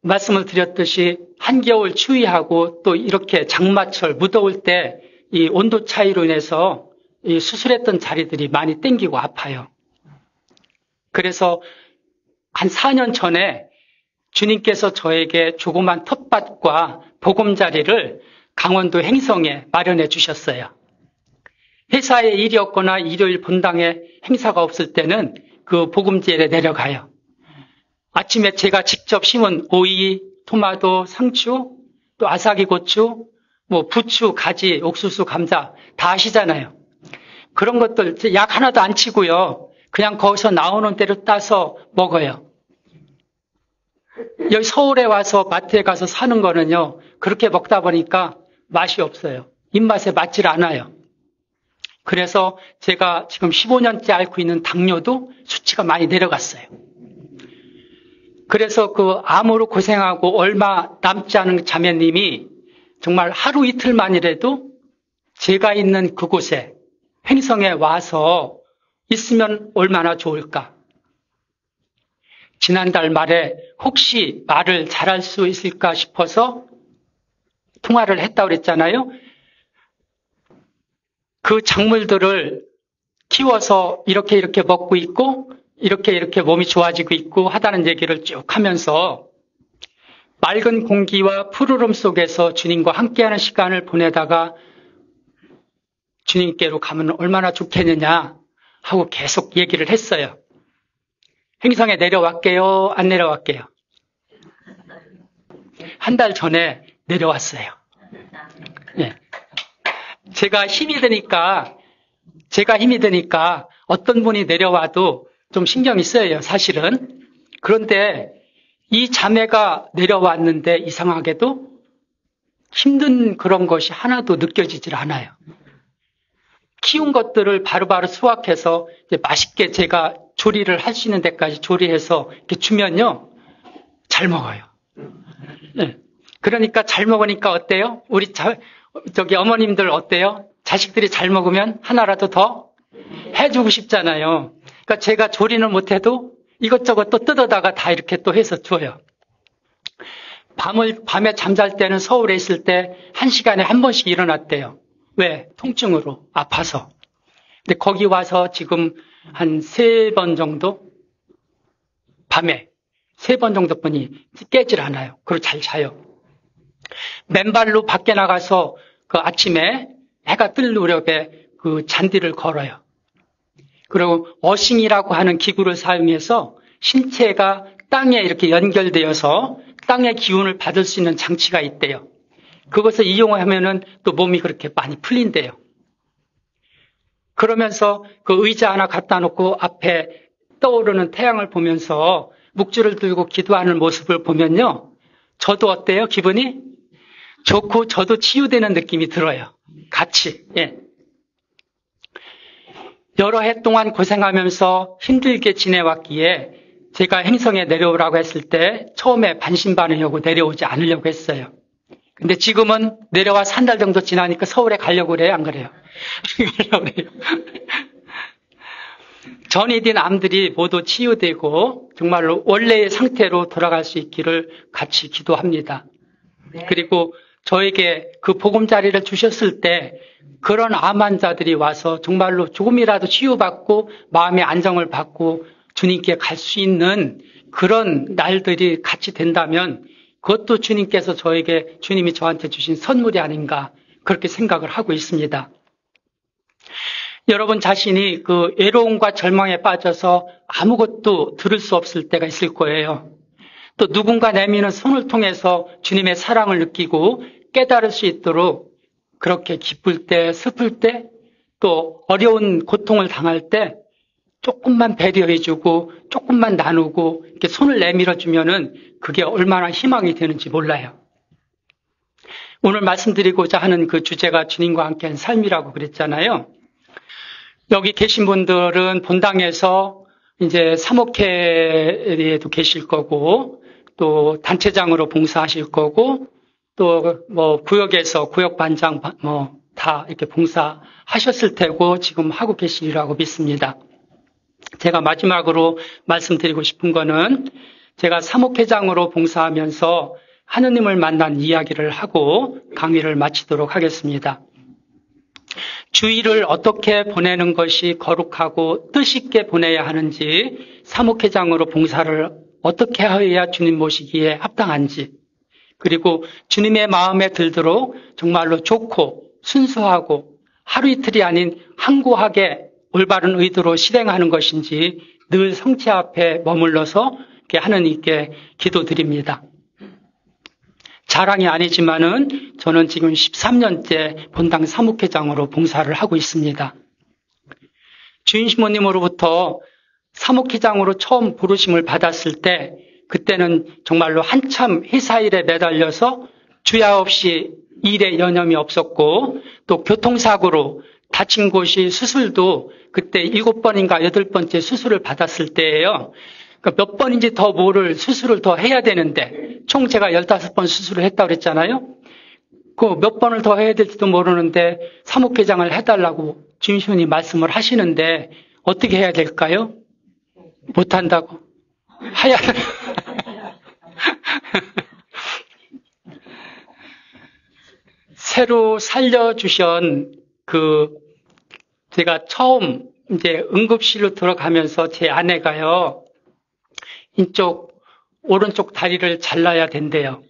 말씀을 드렸듯이 한겨울 추위하고 또 이렇게 장마철 무더울 때 이 온도 차이로 인해서 이 수술했던 자리들이 많이 땡기고 아파요. 그래서 한 4년 전에 주님께서 저에게 조그만 텃밭과 보금자리를 강원도 행성에 마련해 주셨어요. 회사에 일이 없거나 일요일 본당에 행사가 없을 때는 그 보금자리에 내려가요. 아침에 제가 직접 심은 오이, 토마토, 상추, 또 아삭이 고추, 부추, 가지, 옥수수, 감자 다 아시잖아요. 그런 것들 약 하나도 안 치고요. 그냥 거기서 나오는 대로 따서 먹어요. 여기 서울에 와서 마트에 가서 사는 거는요. 그렇게 먹다 보니까 맛이 없어요. 입맛에 맞질 않아요. 그래서 제가 지금 15년째 앓고 있는 당뇨도 수치가 많이 내려갔어요. 그래서 그 암으로 고생하고 얼마 남지 않은 자매님이 정말 하루 이틀만이라도 제가 있는 그곳에 행성에 와서 있으면 얼마나 좋을까. 지난달 말에 혹시 말을 잘할 수 있을까 싶어서 통화를 했다고 그랬잖아요. 그 작물들을 키워서 이렇게 먹고 있고 이렇게 몸이 좋아지고 있고 하다는 얘기를 쭉 하면서 맑은 공기와 푸르름 속에서 주님과 함께하는 시간을 보내다가 주님께로 가면 얼마나 좋겠느냐 하고 계속 얘기를 했어요. 행성에 내려왔게요? 안 내려왔게요? 한 달 전에 내려왔어요. 네. 제가 힘이 드니까 어떤 분이 내려와도 좀 신경이 쓰여요, 사실은. 그런데 이 자매가 내려왔는데 이상하게도 힘든 그런 것이 하나도 느껴지질 않아요. 키운 것들을 바로바로 수확해서 이제 맛있게 제가 조리를 할 수 있는 데까지 조리해서 이렇게 주면요, 잘 먹어요. 네. 그러니까 잘 먹으니까 어때요? 우리 어머님들 어때요? 자식들이 잘 먹으면 하나라도 더 해주고 싶잖아요. 그러니까 제가 조리는 못해도 이것저것 또 뜯어다가 다 이렇게 또 해서 줘요. 밤에 잠잘 때는 서울에 있을 때 1시간에 한 번씩 일어났대요. 왜? 통증으로 아파서. 근데 거기 와서 지금 한 3번 정도 밤에 3번 정도뿐이 깨질 않아요. 그리고 잘 자요. 맨발로 밖에 나가서 그 아침에 해가 뜰 무렵에 그 잔디를 걸어요. 그리고 어싱이라고 하는 기구를 사용해서 신체가 땅에 이렇게 연결되어서 땅의 기운을 받을 수 있는 장치가 있대요. 그것을 이용하면은 또 몸이 그렇게 많이 풀린대요. 그러면서 그 의자 하나 갖다 놓고 앞에 떠오르는 태양을 보면서 묵주를 들고 기도하는 모습을 보면요. 저도 어때요? 기분이? 좋고 저도 치유되는 느낌이 들어요. 같이. 예. 여러 해 동안 고생하면서 힘들게 지내왔기에 제가 행성에 내려오라고 했을 때 처음에 반신반의하고 내려오지 않으려고 했어요. 근데 지금은 내려와서 한 달 정도 지나니까 서울에 가려고 그래요? 안 그래요? 가려고 그래요. 전이 된 암들이 모두 치유되고 정말로 원래의 상태로 돌아갈 수 있기를 같이 기도합니다. 네. 그리고 저에게 그 보금자리를 주셨을 때 그런 암 환자들이 와서 정말로 조금이라도 치유받고 마음의 안정을 받고 주님께 갈 수 있는 그런 날들이 같이 된다면 그것도 주님께서 주님이 저한테 주신 선물이 아닌가 그렇게 생각을 하고 있습니다. 여러분 자신이 그 외로움과 절망에 빠져서 아무것도 들을 수 없을 때가 있을 거예요. 또 누군가 내미는 손을 통해서 주님의 사랑을 느끼고 깨달을 수 있도록 그렇게 기쁠 때, 슬플 때, 또 어려운 고통을 당할 때 조금만 배려해주고 조금만 나누고 이렇게 손을 내밀어주면은 그게 얼마나 희망이 되는지 몰라요. 오늘 말씀드리고자 하는 그 주제가 주님과 함께한 삶이라고 그랬잖아요. 여기 계신 분들은 본당에서 이제 사목회에도 계실 거고 또 단체장으로 봉사하실 거고 또 구역에서 구역반장 다 이렇게 봉사하셨을 테고 지금 하고 계시리라고 믿습니다. 제가 마지막으로 말씀드리고 싶은 거는 제가 사목회장으로 봉사하면서 하느님을 만난 이야기를 하고 강의를 마치도록 하겠습니다. 주일을 어떻게 보내는 것이 거룩하고 뜻있게 보내야 하는지 사목회장으로 봉사를 어떻게 해야 주님 모시기에 합당한지, 그리고 주님의 마음에 들도록 정말로 좋고 순수하고 하루 이틀이 아닌 항구하게 올바른 의도로 실행하는 것인지 늘 성체 앞에 머물러서 하느님께 기도드립니다. 자랑이 아니지만은 저는 지금 13년째 본당 사목회장으로 봉사를 하고 있습니다. 주인 시모님으로부터 사목회장으로 처음 부르심을 받았을 때 그때는 정말로 한참 회사 일에 매달려서 주야 없이 일에 여념이 없었고 또 교통사고로 다친 곳이 수술도 그때 7번인가 8번째 수술을 받았을 때예요. 그러니까 몇 번인지 더 뭐를 수술을 더 해야 되는데 총 제가 15번 수술을 했다고 그랬잖아요. 그 몇 번을 더 해야 될지도 모르는데 사목회장을 해달라고 주임시원이 말씀을 하시는데 어떻게 해야 될까요? 못한다고. 하야. 새로 살려주신 제가 처음 이제 응급실로 들어가면서 제 아내가요, 오른쪽 다리를 잘라야 된대요.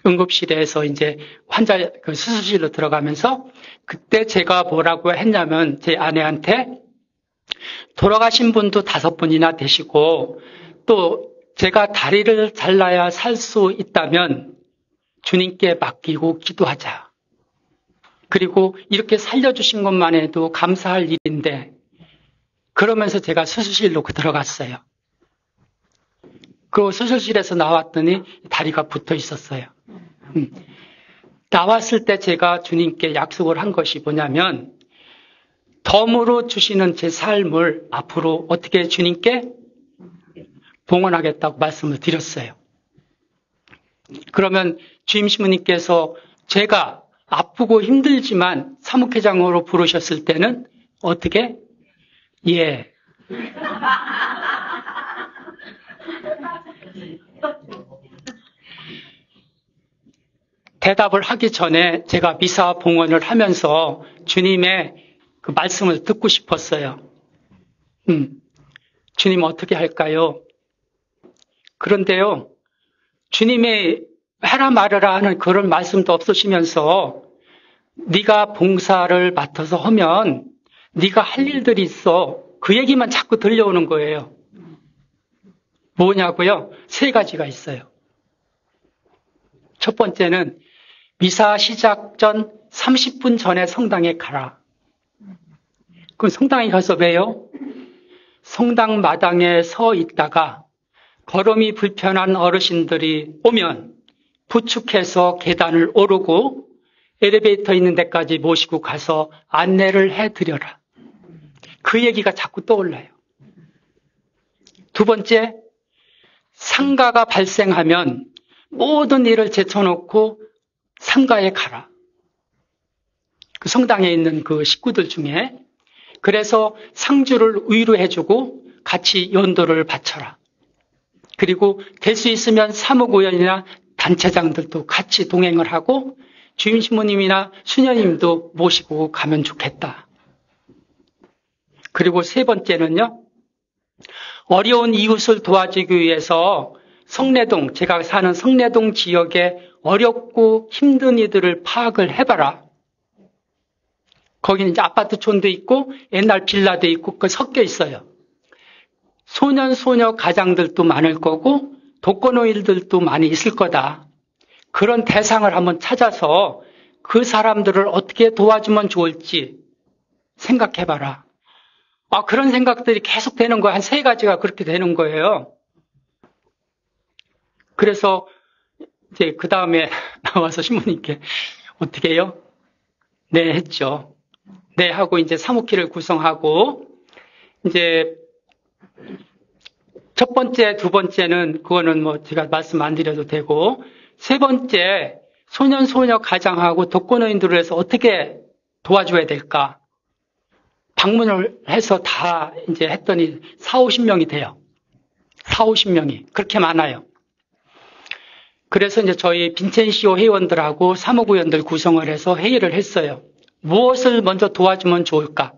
응급실에서 이제 환자 수술실로 들어가면서 그때 제가 뭐라고 했냐면 제 아내한테 돌아가신 분도 5분이나 되시고 또 제가 다리를 잘라야 살 수 있다면 주님께 맡기고 기도하자. 그리고 이렇게 살려주신 것만 해도 감사할 일인데 그러면서 제가 수술실로 들어갔어요. 그 수술실에서 나왔더니 다리가 붙어 있었어요. 나왔을 때 제가 주님께 약속을 한 것이 뭐냐면 덤으로 주시는 제 삶을 앞으로 어떻게 주님께 봉헌하겠다고 말씀을 드렸어요. 그러면 주임 시모님께서 제가 아프고 힘들지만 사목회장으로 부르셨을 때는 어떻게? 예. 대답을 하기 전에 제가 미사 봉헌을 하면서 주님의 그 말씀을 듣고 싶었어요. 주님 어떻게 할까요? 그런데요, 주님이 해라 말아라 하는 그런 말씀도 없으시면서 네가 봉사를 맡아서 하면 네가 할 일들이 있어. 그 얘기만 자꾸 들려오는 거예요. 뭐냐고요? 3가지가 있어요. 첫 번째는 미사 시작 전 30분 전에 성당에 가라. 그럼 성당에 가서 왜요? 성당 마당에 서 있다가 걸음이 불편한 어르신들이 오면 부축해서 계단을 오르고 엘리베이터 있는 데까지 모시고 가서 안내를 해드려라. 그 얘기가 자꾸 떠올라요. 두 번째, 상가가 발생하면 모든 일을 제쳐놓고 상가에 가라. 그 성당에 있는 그 식구들 중에. 그래서 상주를 위로해주고 같이 연도를 바쳐라. 그리고 될 수 있으면 사무구연이나 단체장들도 같이 동행을 하고 주임 시모님이나 수녀님도 모시고 가면 좋겠다. 그리고 3번째는요. 어려운 이웃을 도와주기 위해서 성내동, 제가 사는 성내동 지역에 어렵고 힘든 이들을 파악을 해봐라. 거기는 이제 아파트촌도 있고 옛날 빌라도 있고 그 섞여 있어요. 소년, 소녀 가장들도 많을 거고 독거노인들도 많이 있을 거다. 그런 대상을 한번 찾아서 그 사람들을 어떻게 도와주면 좋을지 생각해봐라. 그런 생각들이 계속 되는 거예요. 한 3가지가 그렇게 되는 거예요. 그래서 이제 그 다음에 나와서 신부님께 어떻게 해요? 네, 했죠. 네, 하고 이제 사무키를 구성하고 이제 첫 번째, 두 번째는 그거는 뭐 제가 말씀 안 드려도 되고 3번째 소년, 소녀 가장하고 독거노인들을 해서 어떻게 도와줘야 될까? 방문을 해서 다 이제 했더니 40-50명이 돼요. 40-50명이. 그렇게 많아요. 그래서 이제 저희 빈첸시오 회원들하고 사무구원들 구성을 해서 회의를 했어요. 무엇을 먼저 도와주면 좋을까?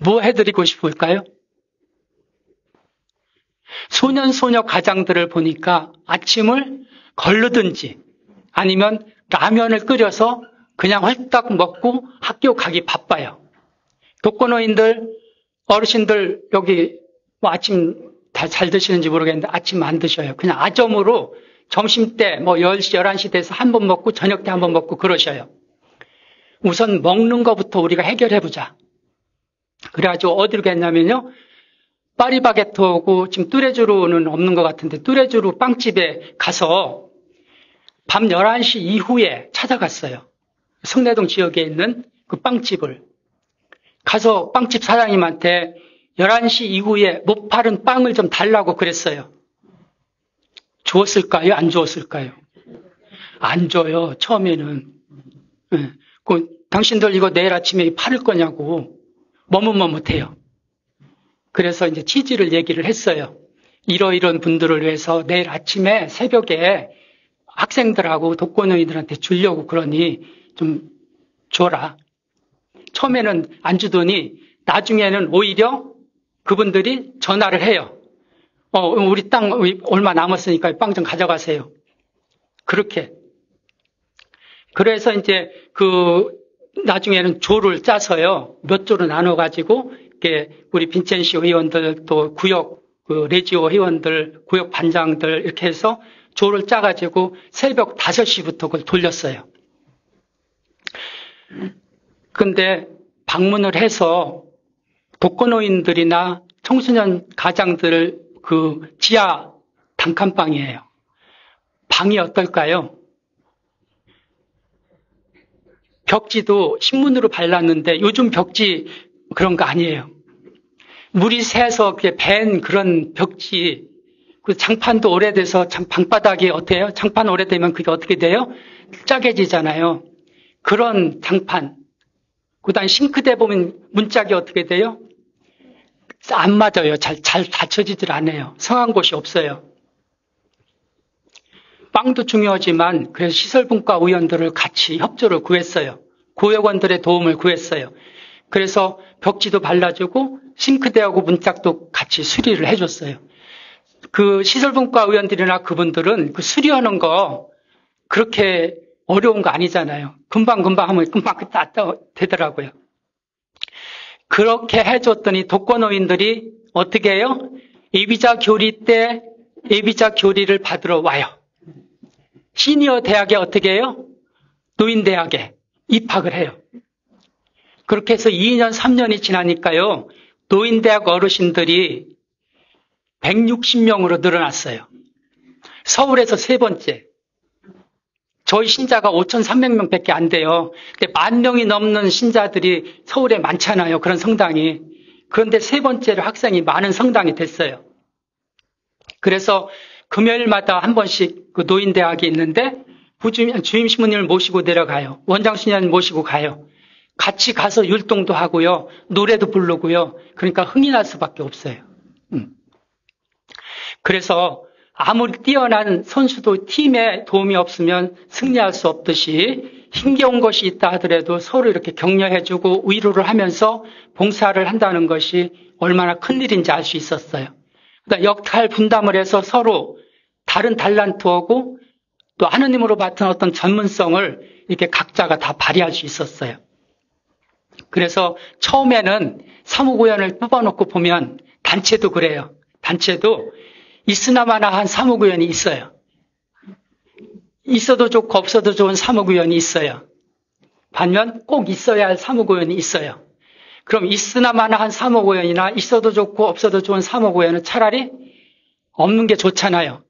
뭐 해드리고 싶을까요? 소년, 소녀 가장들을 보니까 아침을 걸르든지 아니면 라면을 끓여서 그냥 헐떡 먹고 학교 가기 바빠요. 독거노인들, 어르신들 여기 뭐 아침 다 잘 드시는지 모르겠는데 아침 안 드셔요. 그냥 아점으로 점심때 뭐 10시, 11시 돼서 한 번 먹고 저녁 때 한 번 먹고 그러셔요. 우선 먹는 것부터 우리가 해결해보자. 그래가지고 어디로 갔냐면요. 파리바게트하고 지금 뚜레쥬르는 없는 것 같은데 뚜레쥬르 빵집에 가서 밤 11시 이후에 찾아갔어요. 성내동 지역에 있는 그 빵집을. 가서 빵집 사장님한테 11시 이후에 못 파는 빵을 좀 달라고 그랬어요. 주었을까요? 안 주었을까요? 안 줘요. 처음에는. 당신들 이거 내일 아침에 팔을 거냐고 머뭇머뭇해요. 그래서 이제 취지를 얘기를 했어요. 이런 분들을 위해서 내일 아침에 새벽에 학생들하고 독거노인들한테 주려고 그러니 좀 줘라. 처음에는 안 주더니 나중에는 오히려 그분들이 전화를 해요. 우리 땅 얼마 남았으니까 빵 좀 가져가세요. 그렇게. 그래서 이제 나중에는 조를 짜서요. 몇 조로 나눠가지고, 우리 빈첸시 의원들 또 구역, 레지오 회원들, 구역 반장들 이렇게 해서 조를 짜가지고 새벽 5시부터 그걸 돌렸어요. 근데 방문을 해서 독거노인들이나 청소년 가장들 지하 단칸방이에요. 방이 어떨까요? 벽지도 신문으로 발랐는데 요즘 벽지 그런 거 아니에요. 물이 새서 밴 그런 벽지, 그 장판도 오래돼서 방바닥이 어때요? 장판 오래되면 그게 어떻게 돼요? 짜개지잖아요. 그런 장판. 그다음 싱크대 보면 문짝이 어떻게 돼요? 안 맞아요. 잘 닫혀지질 않아요. 성한 곳이 없어요. 빵도 중요하지만 그래서 시설분과 의원들을 같이 협조를 구했어요. 구역원들의 도움을 구했어요. 그래서 벽지도 발라주고 싱크대하고 문짝도 같이 수리를 해줬어요. 그 시설분과 의원들이나 그분들은 그 수리하는 거 그렇게 어려운 거 아니잖아요. 금방 하면 금방 되더라고요. 그렇게 해줬더니 독거노인들이 어떻게 해요? 예비자 교리 때 예비자 교리를 받으러 와요. 시니어 대학에 어떻게 해요? 노인대학에 입학을 해요. 그렇게 해서 2년, 3년이 지나니까요. 노인대학 어르신들이 160명으로 늘어났어요. 서울에서 세 번째. 저희 신자가 5,300명 밖에 안 돼요. 근데 10,000명이 넘는 신자들이 서울에 많잖아요. 그런 성당이. 그런데 세 번째로 학생이 많은 성당이 됐어요. 그래서 금요일마다 한 번씩 그 노인대학이 있는데 주임 신부님을 모시고 내려가요. 원장 수녀님 모시고 가요. 같이 가서 율동도 하고요. 노래도 부르고요. 그러니까 흥이 날 수밖에 없어요. 그래서 아무리 뛰어난 선수도 팀에 도움이 없으면 승리할 수 없듯이 힘겨운 것이 있다 하더라도 서로 이렇게 격려해주고 위로를 하면서 봉사를 한다는 것이 얼마나 큰 일인지 알 수 있었어요. 그러니까 역할 분담을 해서 서로 다른 달란트하고 또 하느님으로 받은 어떤 전문성을 이렇게 각자가 다 발휘할 수 있었어요. 그래서 처음에는 사무구연을 뽑아놓고 보면 단체도 그래요. 단체도 있으나마나 한 사무구연이 있어요. 있어도 좋고 없어도 좋은 사무구연이 있어요. 반면 꼭 있어야 할 사무구연이 있어요. 그럼 있으나마나 한 사무구연이나 있어도 좋고 없어도 좋은 사무구연은 차라리 없는 게 좋잖아요.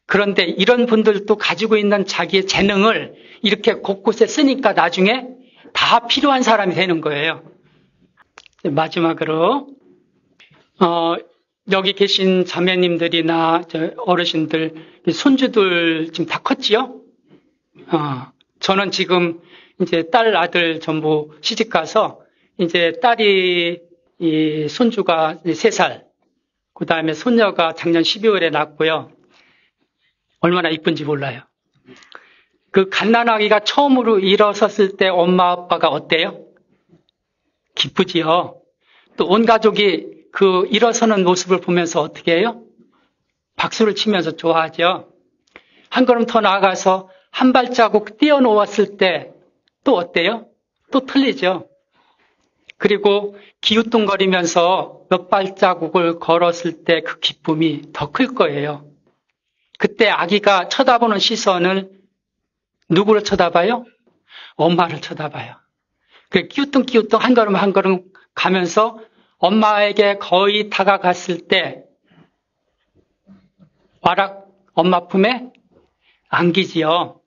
그런데 이런 분들도 가지고 있는 자기의 재능을 이렇게 곳곳에 쓰니까 나중에 다 필요한 사람이 되는 거예요. 마지막으로 여기 계신 자매님들이나 어르신들, 손주들 지금 다 컸지요? 저는 지금 이제 딸, 아들 전부 시집 가서 이제 딸이 손주가 3살, 그 다음에 손녀가 작년 12월에 낳았고요. 얼마나 이쁜지 몰라요. 그 갓난아기가 처음으로 일어섰을 때 엄마 아빠가 어때요? 기쁘지요. 또 온 가족이 그 일어서는 모습을 보면서 어떻게 해요? 박수를 치면서 좋아하죠. 한 걸음 더 나아가서 한 발자국 뛰어놓았을 때 또 어때요? 또 틀리죠. 그리고 기우뚱거리면서 몇 발자국을 걸었을 때 그 기쁨이 더 클 거예요. 그때 아기가 쳐다보는 시선을 누구를 쳐다봐요? 엄마를 쳐다봐요. 그 끼우뚱 한 걸음 한 걸음 가면서 엄마에게 거의 다가갔을 때 와락 엄마 품에 안기지요.